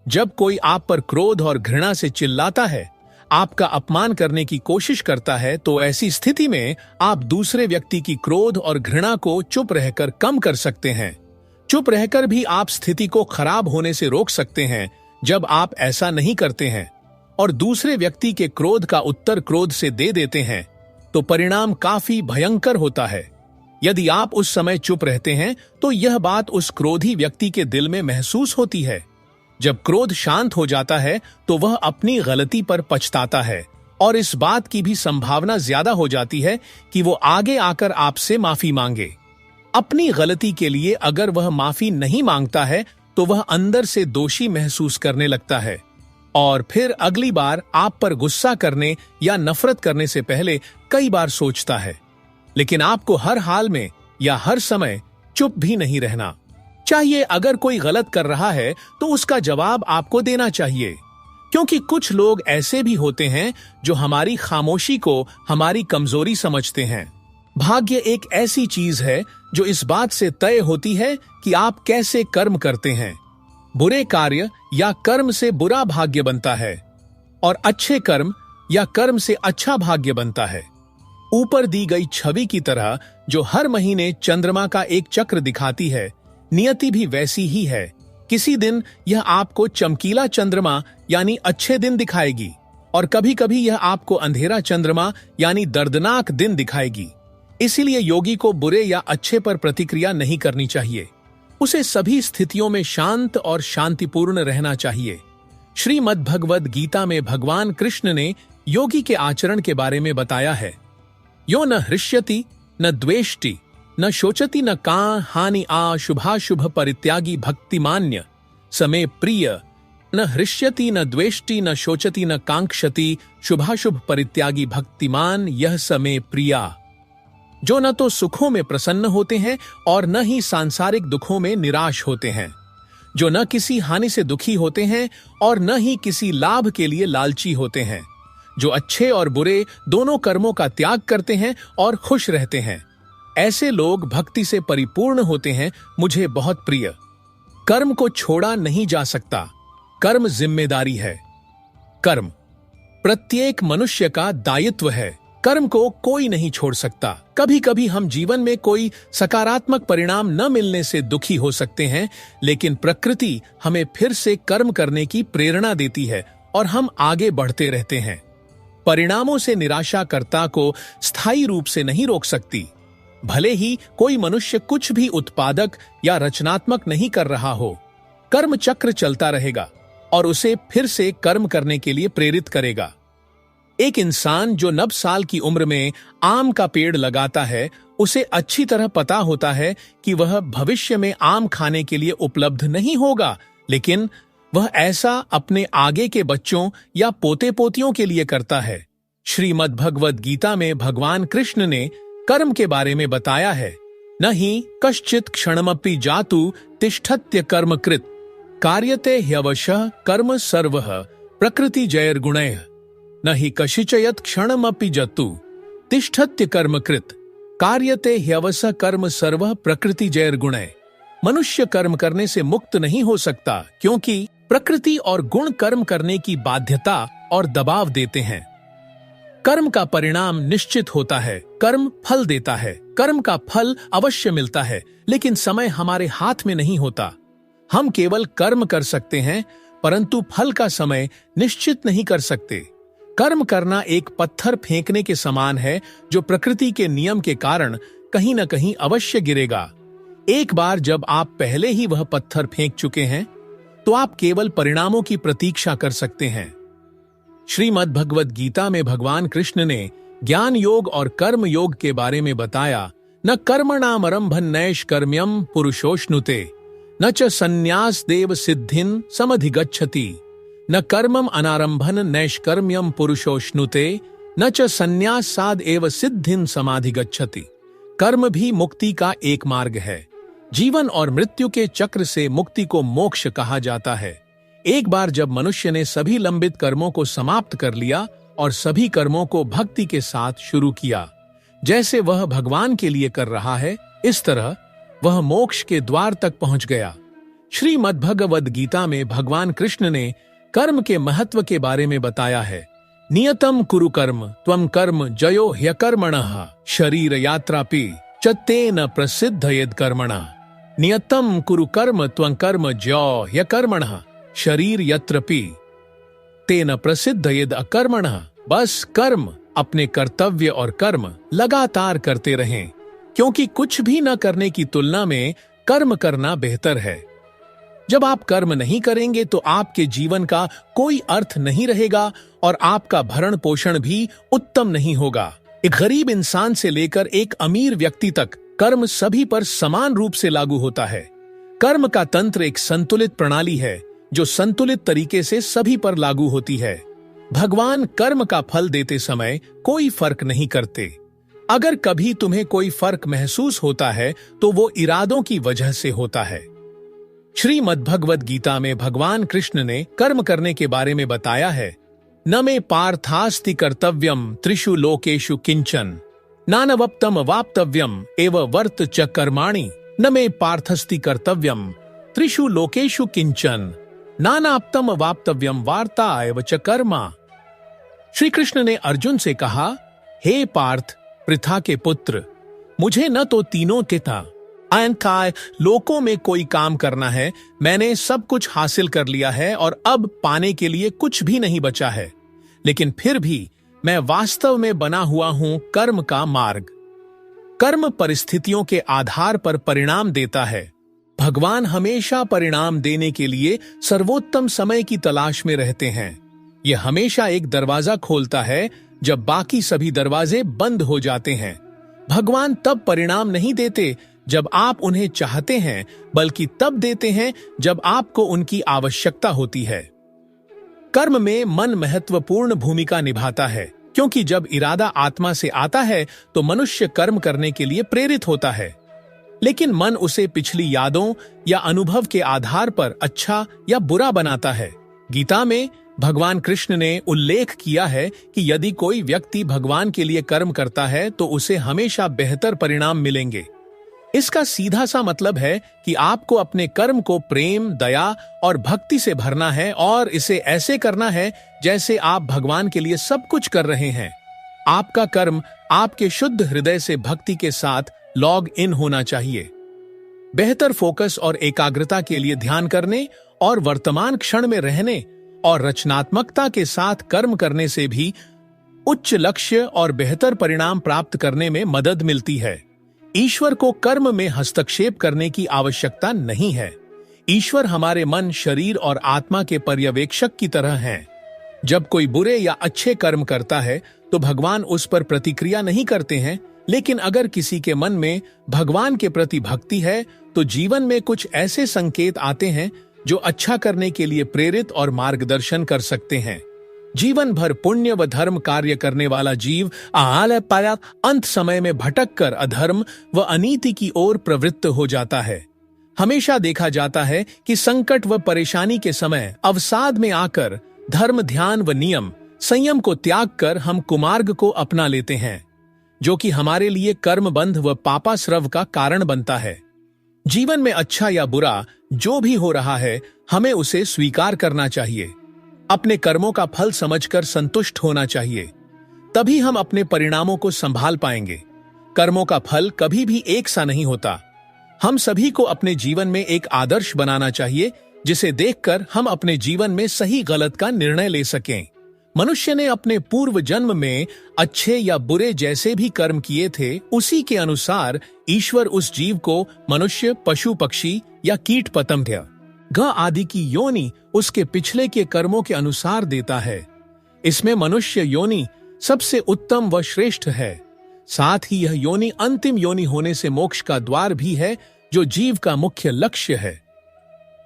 जब कोई आप पर क्रोध और घृणा से चिल्लाता है, आपका अपमान करने की कोशिश करता है, तो ऐसी स्थिति में आप दूसरे व्यक्ति की क्रोध और घृणा को चुप रहकर कम कर सकते हैं। चुप रहकर भी आप स्थिति को खराब होने से रोक सकते हैं। जब आप ऐसा नहीं करते हैं और दूसरे व्यक्ति के क्रोध का उत्तर क्रोध से दे देते हैं तो परिणाम काफी भयंकर होता है। यदि आप उस समय चुप रहते हैं तो यह बात उस क्रोधी व्यक्ति के दिल में महसूस होती है। जब क्रोध शांत हो जाता है तो वह अपनी गलती पर पछताता है और इस बात की भी संभावना ज्यादा हो जाती है कि वो आगे आकर आपसे माफी मांगे। अपनी गलती के लिए अगर वह माफी नहीं मांगता है तो वह अंदर से दोषी महसूस करने लगता है और फिर अगली बार आप पर गुस्सा करने या नफरत करने से पहले कई बार सोचता है। लेकिन आपको हर हाल में या हर समय चुप भी नहीं रहना चाहिए। अगर कोई गलत कर रहा है तो उसका जवाब आपको देना चाहिए, क्योंकि कुछ लोग ऐसे भी होते हैं जो हमारी खामोशी को हमारी कमजोरी समझते हैं। भाग्य एक ऐसी चीज है जो इस बात से तय होती है कि आप कैसे कर्म करते हैं। बुरे कार्य या कर्म से बुरा भाग्य बनता है और अच्छे कर्म या कर्म से अच्छा भाग्य बनता है। ऊपर दी गई छवि की तरह जो हर महीने चंद्रमा का एक चक्र दिखाती है, नियति भी वैसी ही है। किसी दिन यह आपको चमकीला चंद्रमा यानी अच्छे दिन दिखाएगी और कभी कभी यह आपको अंधेरा चंद्रमा यानी दर्दनाक दिन दिखाएगी। इसीलिए योगी को बुरे या अच्छे पर प्रतिक्रिया नहीं करनी चाहिए। उसे सभी स्थितियों में शांत और शांतिपूर्ण रहना चाहिए। श्रीमद् भगवद गीता में भगवान कृष्ण ने योगी के आचरण के बारे में बताया है। यो न हृष्यति न द्वेष्टि न शोचति न का हानि आ शुभाशुभ परित्यागी भक्तिमान्य समे प्रिय। न हृष्यति न द्वेष्टि न शोचति न कांक्षति शुभाशुभ परित्यागी भक्तिमान यह समे प्रिया। जो न तो सुखों में प्रसन्न होते हैं और न ही सांसारिक दुखों में निराश होते हैं, जो न किसी हानि से दुखी होते हैं और न ही किसी लाभ के लिए लालची होते हैं, जो अच्छे और बुरे दोनों कर्मों का त्याग करते हैं और खुश रहते हैं। ऐसे लोग भक्ति से परिपूर्ण होते हैं, मुझे बहुत प्रिय। कर्म को छोड़ा नहीं जा सकता, कर्म जिम्मेदारी है। कर्म प्रत्येक मनुष्य का दायित्व है। कर्म को कोई नहीं छोड़ सकता। कभी कभी हम जीवन में कोई सकारात्मक परिणाम न मिलने से दुखी हो सकते हैं, लेकिन प्रकृति हमें फिर से कर्म करने की प्रेरणा देती है और हम आगे बढ़ते रहते हैं। परिणामों से निराशाकर्ता को स्थायी रूप से नहीं रोक सकती। भले ही कोई मनुष्य कुछ भी उत्पादक या रचनात्मक नहीं कर रहा हो, कर्म चक्र चलता रहेगा और उसे फिर से कर्म करने के लिए प्रेरित करेगा। एक इंसान जो 90 साल की उम्र में आम का पेड़ लगाता है, उसे अच्छी तरह पता होता है कि वह भविष्य में आम खाने के लिए उपलब्ध नहीं होगा, लेकिन वह ऐसा अपने आगे के बच्चों या पोते पोतियों के लिए करता है। श्रीमद् भगवद गीता में भगवान कृष्ण ने कर्म के बारे में बताया है, न ही कश्चित क्षणमपि जातु तिष्ठत्य कर्मकृत कार्यते ह्यवशः कर्म सर्वः प्रकृति जैर्गुणैः न हि कशिचयत् क्षणमपि जतु तिष्ठत्य कर्मकृत कार्यते ह्यवशः कर्म सर्वः प्रकृति जैर्गुणैः। मनुष्य कर्म करने से मुक्त नहीं हो सकता, क्योंकि प्रकृति और गुण कर्म करने की बाध्यता और दबाव देते हैं। कर्म का परिणाम निश्चित होता है, कर्म फल देता है, कर्म का फल अवश्य मिलता है, लेकिन समय हमारे हाथ में नहीं होता। हम केवल कर्म कर सकते हैं, परंतु फल का समय निश्चित नहीं कर सकते। कर्म करना एक पत्थर फेंकने के समान है, जो प्रकृति के नियम के कारण कहीं न कहीं अवश्य गिरेगा। एक बार जब आप पहले ही वह पत्थर फेंक चुके हैं, तो आप केवल परिणामों की प्रतीक्षा कर सकते हैं। श्रीमद् भगवद गीता में भगवान कृष्ण ने ज्ञान योग और कर्म योग के बारे में बताया। न कर्मणामरंभं नैष्कर्म्यं पुरुषोश्नुते न च संन्यास देव सिद्धिं समधिगच्छति न कर्मम अनारंभन नैष्कर्म्यम पुरुषोश्नुते न च संन्यासाद एव सिद्धिं समाधिगच्छति। कर्म भी मुक्ति का एक मार्ग है। जीवन और मृत्यु के चक्र से मुक्ति को मोक्ष कहा जाता है। एक बार जब मनुष्य ने सभी लंबित कर्मों को समाप्त कर लिया और सभी कर्मों को भक्ति के साथ शुरू किया, जैसे वह भगवान के लिए कर रहा है, इस तरह वह मोक्ष के द्वार तक पहुंच गया। श्रीमद् भगवद गीता में भगवान कृष्ण ने कर्म के महत्व के बारे में बताया है। नियतम कुरु कर्म त्वं कर्म जयो ह्यकर्मणः शरीर यात्रापि च तेन प्रसिद्धयेद कर्मणः। नियतम कुरु कर्म त्वं कर्म जयो ह्यकर्मणः शरीर यत्रपि तेन प्रसिद्धयेद अकर्मणः। बस कर्म, अपने कर्तव्य और कर्म लगातार करते रहें, क्योंकि कुछ भी न करने की तुलना में कर्म करना बेहतर है। जब आप कर्म नहीं करेंगे तो आपके जीवन का कोई अर्थ नहीं रहेगा और आपका भरण पोषण भी उत्तम नहीं होगा। एक गरीब इंसान से लेकर एक अमीर व्यक्ति तक कर्म सभी पर समान रूप से लागू होता है। कर्म का तंत्र एक संतुलित प्रणाली है, जो संतुलित तरीके से सभी पर लागू होती है। भगवान कर्म का फल देते समय कोई फर्क नहीं करते। अगर कभी तुम्हें कोई फर्क महसूस होता है तो वो इरादों की वजह से होता है। श्रीमद् भगवद गीता में भगवान कृष्ण ने कर्म करने के बारे में बताया है। न मे पार्थास्ति कर्तव्यम त्रिषु लोकेषु किंचन नानवप्तम वाप्तव्यम एव वर्त च कर्माणि। न मे पार्थस्ति कर्तव्यम त्रिषु लोकेषु किंचन नानाप्तम वाप्तव्यम वार्ता एव च कर्मा। श्री कृष्ण ने अर्जुन से कहा, हे पार्थ, पृथा के पुत्र, मुझे न तो तीनों के था अयंकाय लोकों में कोई काम करना है। मैंने सब कुछ हासिल कर लिया है और अब पाने के लिए कुछ भी नहीं बचा है, लेकिन फिर भी मैं वास्तव में बना हुआ हूं कर्म का मार्ग। कर्म परिस्थितियों के आधार पर परिणाम देता है। भगवान हमेशा परिणाम देने के लिए सर्वोत्तम समय की तलाश में रहते हैं। यह हमेशा एक दरवाजा खोलता है जब बाकी सभी दरवाजे बंद हो जाते हैं। भगवान तब परिणाम नहीं देते जब आप उन्हें चाहते हैं, बल्कि तब देते हैं जब आपको उनकी आवश्यकता होती है। कर्म में मन महत्वपूर्ण भूमिका निभाता है, क्योंकि जब इरादा आत्मा से आता है तो मनुष्य कर्म करने के लिए प्रेरित होता है, लेकिन मन उसे पिछली यादों या अनुभव के आधार पर अच्छा या बुरा बनाता है। गीता में भगवान कृष्ण ने उल्लेख किया है कि यदि कोई व्यक्ति भगवान के लिए कर्म करता है तो उसे हमेशा बेहतर परिणाम मिलेंगे। इसका सीधा सा मतलब है कि आपको अपने कर्म को प्रेम, दया और भक्ति से भरना है और इसे ऐसे करना है जैसे आप भगवान के लिए सब कुछ कर रहे हैं। आपका कर्म आपके शुद्ध हृदय से भक्ति के साथ लॉग इन होना चाहिए। बेहतर फोकस और एकाग्रता के लिए ध्यान करने और वर्तमान क्षण में रहने और रचनात्मकता के साथ कर्म करने से भी उच्च लक्ष्य और बेहतर परिणाम प्राप्त करने में मदद मिलती है। ईश्वर को कर्म में हस्तक्षेप करने की आवश्यकता नहीं है। ईश्वर हमारे मन, शरीर और आत्मा के पर्यवेक्षक की तरह हैं। जब कोई बुरे या अच्छे कर्म करता है तो भगवान उस पर प्रतिक्रिया नहीं करते हैं, लेकिन अगर किसी के मन में भगवान के प्रति भक्ति है तो जीवन में कुछ ऐसे संकेत आते हैं जो अच्छा करने के लिए प्रेरित और मार्गदर्शन कर सकते हैं। जीवन भर पुण्य व धर्म कार्य करने वाला जीव आल पाया अंत समय में भटक कर अधर्म व अनीति की ओर प्रवृत्त हो जाता है। हमेशा देखा जाता है कि संकट व परेशानी के समय अवसाद में आकर धर्म, ध्यान व नियम, संयम को त्याग कर हम कुमार्ग को अपना लेते हैं, जो कि हमारे लिए कर्मबंध व पापाश्रव का कारण बनता है। जीवन में अच्छा या बुरा जो भी हो रहा है, हमें उसे स्वीकार करना चाहिए। अपने कर्मों का फल समझकर संतुष्ट होना चाहिए, तभी हम अपने परिणामों को संभाल पाएंगे। कर्मों का फल कभी भी एक सा नहीं होता। हम सभी को अपने जीवन में एक आदर्श बनाना चाहिए, जिसे देखकर हम अपने जीवन में सही गलत का निर्णय ले सकें। मनुष्य ने अपने पूर्व जन्म में अच्छे या बुरे जैसे भी कर्म किए थे, उसी के अनुसार ईश्वर उस जीव को मनुष्य, पशु, पक्षी या कीट पतंग ग आदि की योनि उसके पिछले के कर्मों के अनुसार देता है। इसमें मनुष्य योनि सबसे उत्तम व श्रेष्ठ है। साथ ही यह योनि अंतिम योनि होने से मोक्ष का द्वार भी है, जो जीव का मुख्य लक्ष्य है।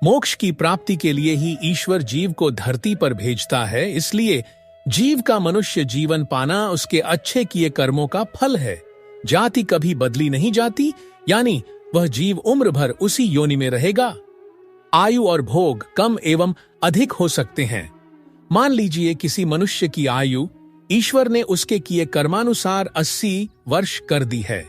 मोक्ष की प्राप्ति के लिए ही ईश्वर जीव को धरती पर भेजता है, इसलिए जीव का मनुष्य जीवन पाना उसके अच्छे किए कर्मों का फल है। जाति कभी बदली नहीं जाती, यानी वह जीव उम्र भर उसी योनि में रहेगा। आयु और भोग कम एवं अधिक हो सकते हैं। मान लीजिए किसी मनुष्य की आयु ईश्वर ने उसके किए कर्मानुसार 80 वर्ष कर दी है।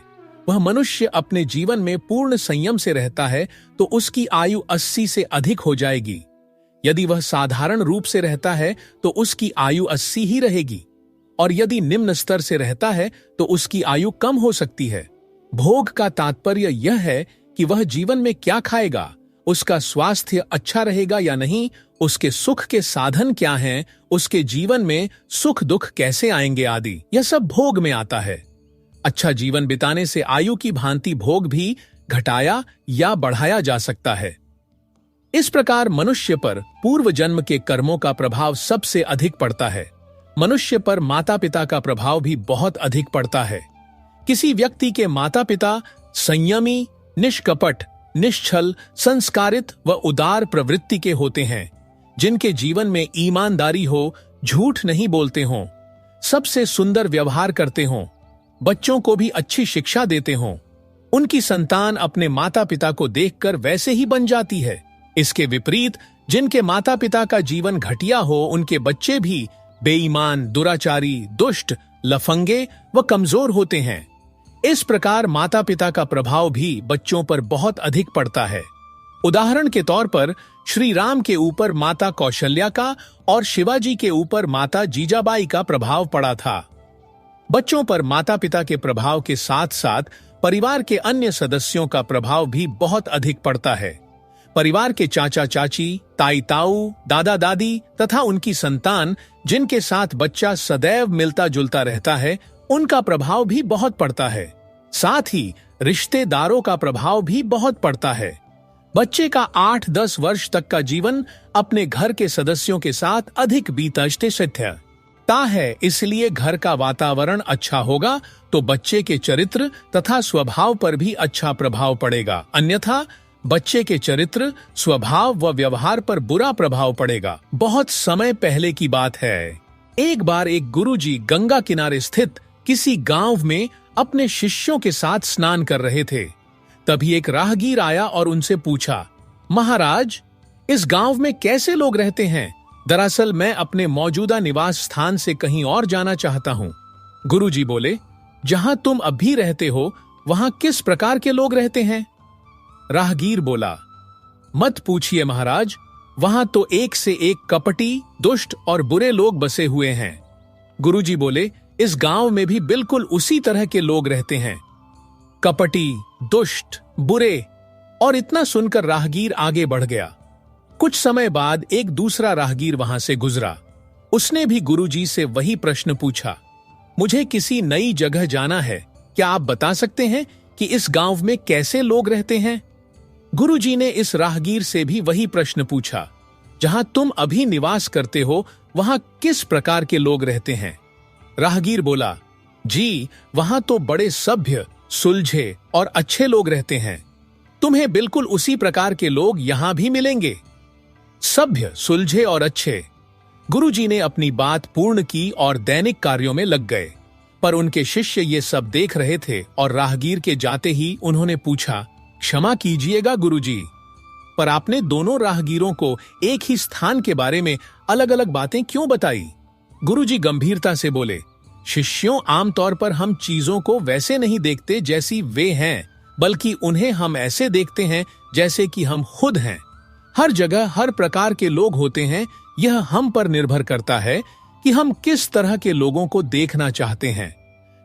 वह मनुष्य अपने जीवन में पूर्ण संयम से रहता है तो उसकी आयु 80 से अधिक हो जाएगी। यदि वह साधारण रूप से रहता है तो उसकी आयु 80 ही रहेगी, और यदि निम्न स्तर से रहता है तो उसकी आयु कम हो सकती है। भोग का तात्पर्य यह है कि वह जीवन में क्या खाएगा, उसका स्वास्थ्य अच्छा रहेगा या नहीं, उसके सुख के साधन क्या हैं, उसके जीवन में सुख दुख कैसे आएंगे आदि, यह सब भोग में आता है। अच्छा जीवन बिताने से आयु की भांति भोग भी घटाया या बढ़ाया जा सकता है। इस प्रकार मनुष्य पर पूर्व जन्म के कर्मों का प्रभाव सबसे अधिक पड़ता है। मनुष्य पर माता पिता का प्रभाव भी बहुत अधिक पड़ता है। किसी व्यक्ति के माता पिता संयमी, निष्कपट, निश्छल, संस्कारित व उदार प्रवृत्ति के होते हैं, जिनके जीवन में ईमानदारी हो, झूठ नहीं बोलते हों, सबसे सुंदर व्यवहार करते हों, बच्चों को भी अच्छी शिक्षा देते हों। उनकी संतान अपने माता पिता को देखकर वैसे ही बन जाती है। इसके विपरीत जिनके माता पिता का जीवन घटिया हो, उनके बच्चे भी बेईमान, दुराचारी, दुष्ट, लफंगे व कमजोर होते हैं। इस प्रकार माता पिता का प्रभाव भी बच्चों पर बहुत अधिक पड़ता है। उदाहरण के तौर पर श्री राम के ऊपर माता कौशल्या का और शिवाजी के ऊपर माता जीजाबाई का प्रभाव पड़ा था। बच्चों पर माता पिता के प्रभाव के साथ साथ परिवार के अन्य सदस्यों का प्रभाव भी बहुत अधिक पड़ता है। परिवार के चाचा चाची, ताई ताऊ, दादा दादी तथा उनकी संतान, जिनके साथ बच्चा सदैव मिलता जुलता रहता है, उनका प्रभाव भी बहुत पड़ता है। साथ ही रिश्तेदारों का प्रभाव भी बहुत पड़ता है। बच्चे का 8-10 वर्ष तक का जीवन अपने घर के सदस्यों के साथ अधिक बीतता है, इसलिए घर का वातावरण अच्छा होगा तो बच्चे के चरित्र तथा स्वभाव पर भी अच्छा प्रभाव पड़ेगा, अन्यथा बच्चे के चरित्र, स्वभाव व व्यवहार पर बुरा प्रभाव पड़ेगा। बहुत समय पहले की बात है। एक बार एक गुरुजी गंगा किनारे स्थित किसी गांव में अपने शिष्यों के साथ स्नान कर रहे थे। तभी एक राहगीर आया और उनसे पूछा, महाराज, इस गांव में कैसे लोग रहते हैं? दरअसल मैं अपने मौजूदा निवास स्थान से कहीं और जाना चाहता हूं। गुरुजी बोले, जहां तुम अभी रहते हो वहां किस प्रकार के लोग रहते हैं? राहगीर बोला, मत पूछिए महाराज, वहां तो एक से एक कपटी, दुष्ट और बुरे लोग बसे हुए हैं। गुरुजी बोले, इस गांव में भी बिल्कुल उसी तरह के लोग रहते हैं, कपटी, दुष्ट, बुरे। और इतना सुनकर राहगीर आगे बढ़ गया। कुछ समय बाद एक दूसरा राहगीर वहां से गुजरा। उसने भी गुरुजी से वही प्रश्न पूछा, मुझे किसी नई जगह जाना है, क्या आप बता सकते हैं कि इस गांव में कैसे लोग रहते हैं? गुरुजी ने इस राहगीर से भी वही प्रश्न पूछा, जहां तुम अभी निवास करते हो वहां किस प्रकार के लोग रहते हैं? राहगीर बोला, जी, वहां तो बड़े सभ्य, सुलझे और अच्छे लोग रहते हैं। तुम्हें बिल्कुल उसी प्रकार के लोग यहां भी मिलेंगे, सभ्य, सुलझे और अच्छे। गुरुजी ने अपनी बात पूर्ण की और दैनिक कार्यों में लग गए। पर उनके शिष्य ये सब देख रहे थे और राहगीर के जाते ही उन्होंने पूछा, क्षमा कीजिएगा गुरुजी, पर आपने दोनों राहगीरों को एक ही स्थान के बारे में अलग अलग बातें क्यों बताई? गुरुजी गंभीरता से बोले, शिष्यों, आमतौर पर हम चीजों को वैसे नहीं देखते जैसी वे हैं, बल्कि उन्हें हम ऐसे देखते हैं जैसे कि हम खुद हैं। हर जगह हर प्रकार के लोग होते हैं। यह हम पर निर्भर करता है कि हम किस तरह के लोगों को देखना चाहते हैं।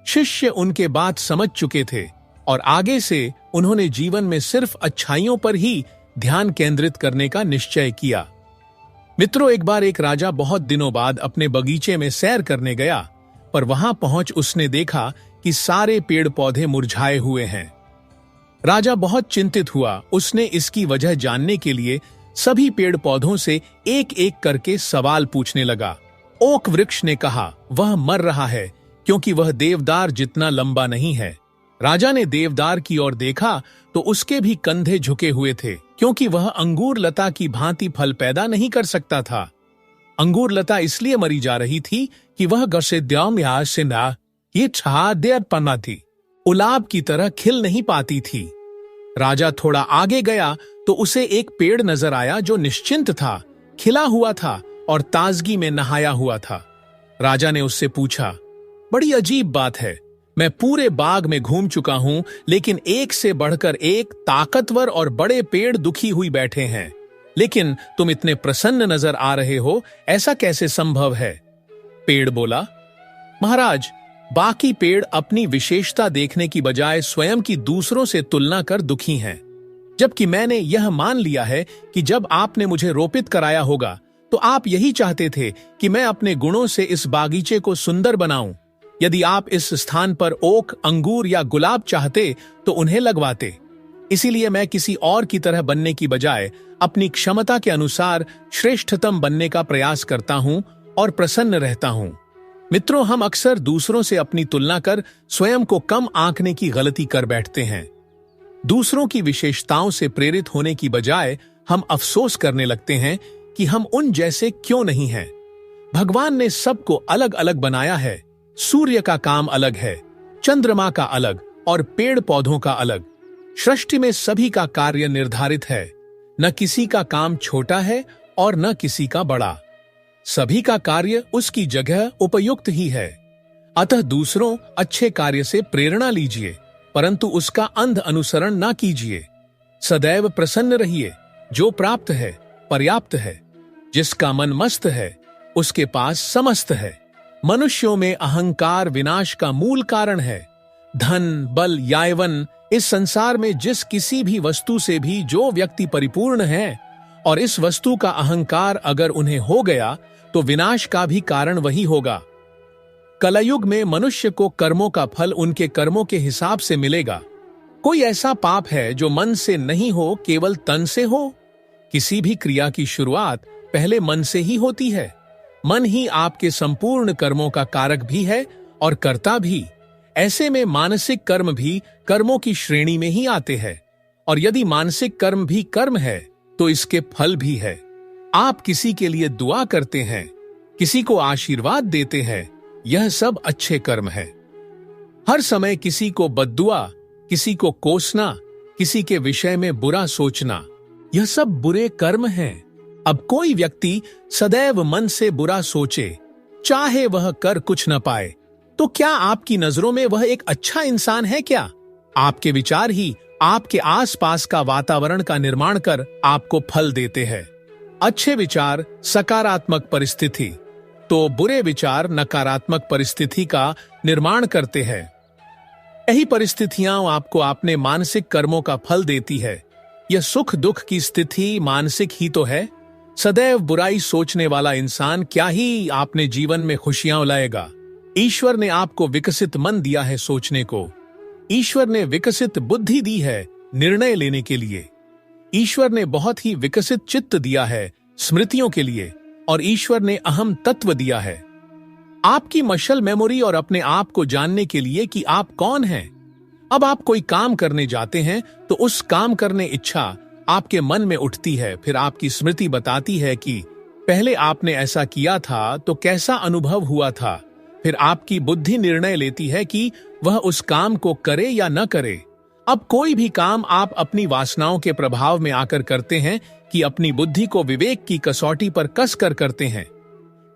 शिष्य उनके बात समझ चुके थे और आगे से उन्होंने जीवन में सिर्फ अच्छाइयों पर ही ध्यान केंद्रित करने का निश्चय किया। मित्रों, एक बार एक राजा बहुत दिनों बाद अपने बगीचे में सैर करने गया, पर वहां पहुंच उसने देखा कि सारे पेड़ पौधे मुरझाए हुए हैं। राजा बहुत चिंतित हुआ। उसने इसकी वजह जानने के लिए सभी पेड़ पौधों से एक एक करके सवाल पूछने लगा। ओक वृक्ष ने कहा, वह मर रहा है क्योंकि वह देवदार जितना लंबा नहीं है। राजा ने देवदार की ओर देखा तो उसके भी कंधे झुके हुए थे, क्योंकि वह अंगूर लता की भांति फल पैदा नहीं कर सकता था। अंगूर लता इसलिए मरी जा रही थी कि वह पन्ना थी, उलाब की तरह खिल नहीं पाती थी। राजा थोड़ा आगे गया तो उसे एक पेड़ नजर आया जो निश्चिंत था, खिला हुआ था और ताजगी में नहाया हुआ था। राजा ने उससे पूछा, बड़ी अजीब बात है, मैं पूरे बाग में घूम चुका हूं, लेकिन एक से बढ़कर एक ताकतवर और बड़े पेड़ दुखी हुई बैठे हैं, लेकिन तुम इतने प्रसन्न नजर आ रहे हो, ऐसा कैसे संभव है? पेड़ बोला, महाराज, बाकी पेड़ अपनी विशेषता देखने की बजाय स्वयं की दूसरों से तुलना कर दुखी हैं, जबकि मैंने यह मान लिया है कि जब आपने मुझे रोपित कराया होगा तो आप यही चाहते थे कि मैं अपने गुणों से इस बागीचे को सुंदर बनाऊं। यदि आप इस स्थान पर ओक, अंगूर या गुलाब चाहते तो उन्हें लगवाते। इसीलिए मैं किसी और की तरह बनने की बजाय अपनी क्षमता के अनुसार श्रेष्ठतम बनने का प्रयास करता हूं और प्रसन्न रहता हूं। मित्रों, हम अक्सर दूसरों से अपनी तुलना कर स्वयं को कम आंकने की गलती कर बैठते हैं। दूसरों की विशेषताओं से प्रेरित होने की बजाय हम अफसोस करने लगते हैं कि हम उन जैसे क्यों नहीं हैं। भगवान ने सबको अलग अलग बनाया है। सूर्य का काम अलग है, चंद्रमा का अलग और पेड़ पौधों का अलग। सृष्टि में सभी का कार्य निर्धारित है, न किसी का काम छोटा है और न किसी का बड़ा। सभी का कार्य उसकी जगह उपयुक्त ही है। अतः दूसरों अच्छे कार्य से प्रेरणा लीजिए, परंतु उसका अंध अनुसरण ना कीजिए। सदैव प्रसन्न रहिए। जो प्राप्त है पर्याप्त है। जिसका मन मस्त है उसके पास समस्त है। मनुष्यों में अहंकार विनाश का मूल कारण है। धन, बल, यौवन, इस संसार में जिस किसी भी वस्तु से भी जो व्यक्ति परिपूर्ण है और इस वस्तु का अहंकार अगर उन्हें हो गया तो विनाश का भी कारण वही होगा। कलयुग में मनुष्य को कर्मों का फल उनके कर्मों के हिसाब से मिलेगा। कोई ऐसा पाप है जो मन से नहीं हो, केवल तन से हो? किसी भी क्रिया की शुरुआत पहले मन से ही होती है। मन ही आपके संपूर्ण कर्मों का कारक भी है और कर्ता भी। ऐसे में मानसिक कर्म भी कर्मों की श्रेणी में ही आते हैं, और यदि मानसिक कर्म भी कर्म है तो इसके फल भी है। आप किसी के लिए दुआ करते हैं, किसी को आशीर्वाद देते हैं, यह सब अच्छे कर्म है। हर समय किसी को बद्दुआ, किसी को कोसना, किसी के विषय में बुरा सोचना, यह सब बुरे कर्म हैं। अब कोई व्यक्ति सदैव मन से बुरा सोचे, चाहे वह कर कुछ न पाए, तो क्या आपकी नजरों में वह एक अच्छा इंसान है क्या? आपके विचार ही आपके आसपास का वातावरण का निर्माण कर आपको फल देते हैं। अच्छे विचार सकारात्मक परिस्थिति, तो बुरे विचार नकारात्मक परिस्थिति का निर्माण करते हैं। यही परिस्थितियां आपको अपने मानसिक कर्मों का फल देती है। यह सुख दुख की स्थिति मानसिक ही तो है। सदैव बुराई सोचने वाला इंसान क्या ही आपने जीवन में खुशियां लाएगा। ईश्वर ने आपको विकसित मन दिया है सोचने को। ईश्वर ने विकसित बुद्धि दी है निर्णय लेने के लिए। ईश्वर ने बहुत ही विकसित चित्त दिया है स्मृतियों के लिए, और ईश्वर ने अहम तत्व दिया है आपकी मशल मेमोरी और अपने आप को जानने के लिए कि आप कौन हैं। अब आप कोई काम करने जाते हैं तो उस काम करने इच्छा आपके मन में उठती है, फिर आपकी स्मृति बताती है कि पहले आपने ऐसा किया था तो कैसा अनुभव हुआ था। फिर आपकी बुद्धि निर्णय लेती है कि वह उस काम को करे या न करे। अब कोई भी काम आप अपनी वासनाओं के प्रभाव में आकर करते हैं कि अपनी बुद्धि को विवेक की कसौटी पर कस कर करते हैं।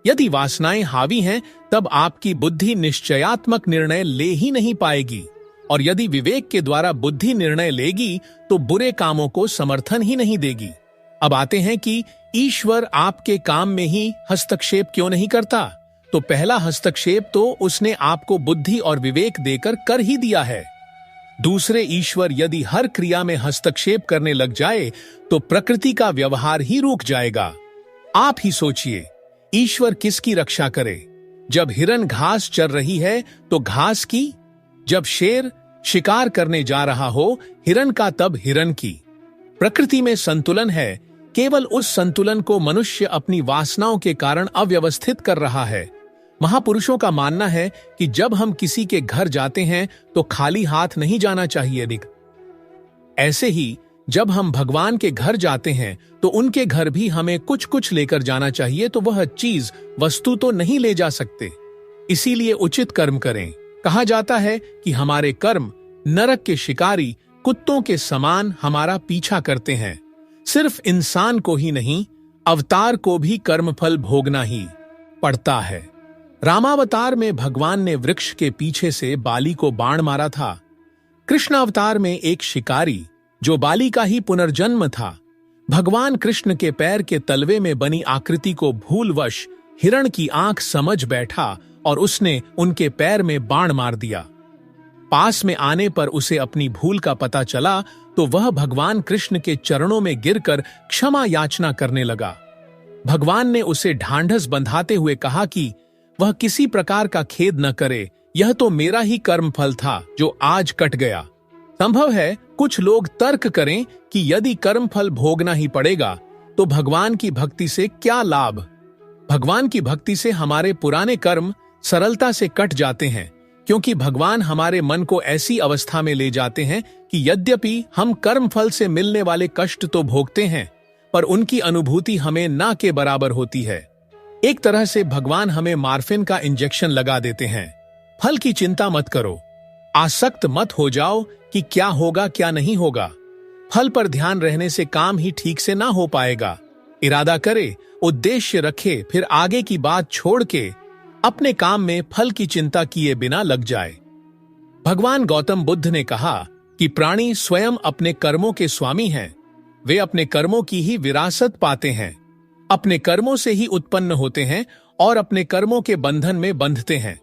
यदि वासनाएं हावी हैं, तब आपकी बुद्धि निश्चयात्मक निर्णय ले ही नहीं पाएगी, और यदि विवेक के द्वारा बुद्धि निर्णय लेगी तो बुरे कामों को समर्थन ही नहीं देगी। अब आते हैं कि ईश्वर आपके काम में ही हस्तक्षेप क्यों नहीं करता। तो पहला हस्तक्षेप तो उसने आपको बुद्धि और विवेक देकर कर ही दिया है। दूसरे, ईश्वर यदि हर क्रिया में हस्तक्षेप करने लग जाए तो प्रकृति का व्यवहार ही रुक जाएगा। आप ही सोचिए, ईश्वर किसकी रक्षा करे? जब हिरन घास चर रही है तो घास की, जब शेर शिकार करने जा रहा हो हिरन का तब हिरन की। प्रकृति में संतुलन है, केवल उस संतुलन को मनुष्य अपनी वासनाओं के कारण अव्यवस्थित कर रहा है। महापुरुषों का मानना है कि जब हम किसी के घर जाते हैं तो खाली हाथ नहीं जाना चाहिए। ऐसे ही जब हम भगवान के घर जाते हैं तो उनके घर भी हमें कुछ कुछ लेकर जाना चाहिए, तो वह चीज वस्तु तो नहीं ले जा सकते। इसीलिए उचित कर्म करें। कहा जाता है कि हमारे कर्म नरक के शिकारी कुत्तों के समान हमारा पीछा करते हैं। सिर्फ इंसान को ही नहीं, अवतार को भी कर्मफल भोगना ही पड़ता है। रामावतार में भगवान ने वृक्ष के पीछे से बाली को बाण मारा था। कृष्ण अवतार में एक शिकारी जो बाली का ही पुनर्जन्म था, भगवान कृष्ण के पैर के तलवे में बनी आकृति को भूलवश हिरण की आंख समझ बैठा और उसने उनके पैर में बाण मार दिया। पास में आने पर उसे अपनी भूल का पता चला तो वह भगवान कृष्ण के चरणों में गिरकर क्षमा याचना करने लगा। भगवान ने उसे ढांढस बंधाते हुए कहा कि वह किसी प्रकार का खेद न करे, यह तो मेरा ही कर्म फल था जो आज कट गया। संभव है कुछ लोग तर्क करें कि यदि कर्म फल भोगना ही पड़ेगा तो भगवान की भक्ति से क्या लाभ। भगवान की भक्ति से हमारे पुराने कर्म सरलता से कट जाते हैं, क्योंकि भगवान हमारे मन को ऐसी अवस्था में ले जाते हैं कि यद्यपि हम कर्म फल से मिलने वाले कष्ट तो भोगते हैं, पर उनकी अनुभूति हमें ना के बराबर होती है। एक तरह से भगवान हमें मार्फिन का इंजेक्शन लगा देते हैं। फल की चिंता मत करो, आसक्त मत हो जाओ कि क्या होगा क्या नहीं होगा। फल पर ध्यान रहने से काम ही ठीक से ना हो पाएगा। इरादा करे, उद्देश्य रखे, फिर आगे की बात छोड़ के अपने काम में फल की चिंता किए बिना लग जाए। भगवान गौतम बुद्ध ने कहा कि प्राणी स्वयं अपने कर्मों के स्वामी हैं। वे अपने कर्मों की ही विरासत पाते हैं, अपने कर्मों से ही उत्पन्न होते हैं और अपने कर्मों के बंधन में बंधते हैं।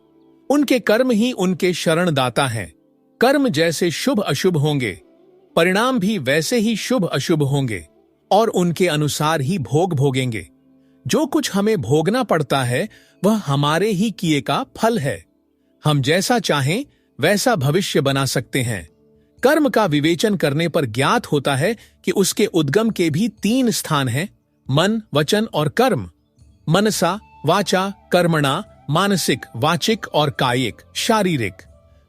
उनके कर्म ही उनके शरणदाता हैं। कर्म जैसे शुभ अशुभ होंगे, परिणाम भी वैसे ही शुभ अशुभ होंगे और उनके अनुसार ही भोग भोगेंगे। जो कुछ हमें भोगना पड़ता है वह हमारे ही किए का फल है। हम जैसा चाहें वैसा भविष्य बना सकते हैं। कर्म का विवेचन करने पर ज्ञात होता है कि उसके उद्गम के भी 3 स्थान हैं, मन, वचन और कर्म। मनसा वाचा कर्मणा, मानसिक वाचिक और कायिक शारीरिक।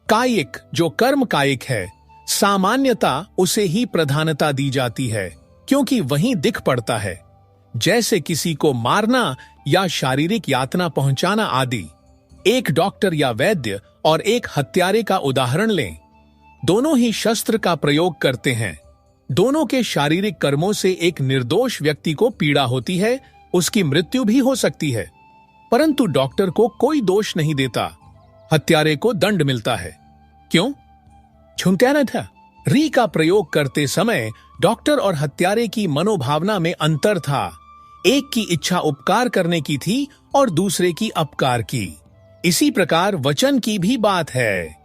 कायिक जो कर्म कायिक है, सामान्यता उसे ही प्रधानता दी जाती है क्योंकि वहीं दिख पड़ता है, जैसे किसी को मारना या शारीरिक यातना पहुंचाना आदि। एक डॉक्टर या वैद्य और एक हत्यारे का उदाहरण लें। दोनों ही शस्त्र का प्रयोग करते हैं। दोनों के शारीरिक कर्मों से एक निर्दोष व्यक्ति को पीड़ा होती है, उसकी मृत्यु भी हो सकती है, परंतु डॉक्टर को कोई दोष नहीं देता, हत्यारे को दंड मिलता है। क्यों? छुंत्याना था। री का प्रयोग करते समय डॉक्टर और हत्यारे की मनोभावना में अंतर था। एक की इच्छा उपकार करने की थी और दूसरे की अपकार की। इसी प्रकार वचन की भी बात है।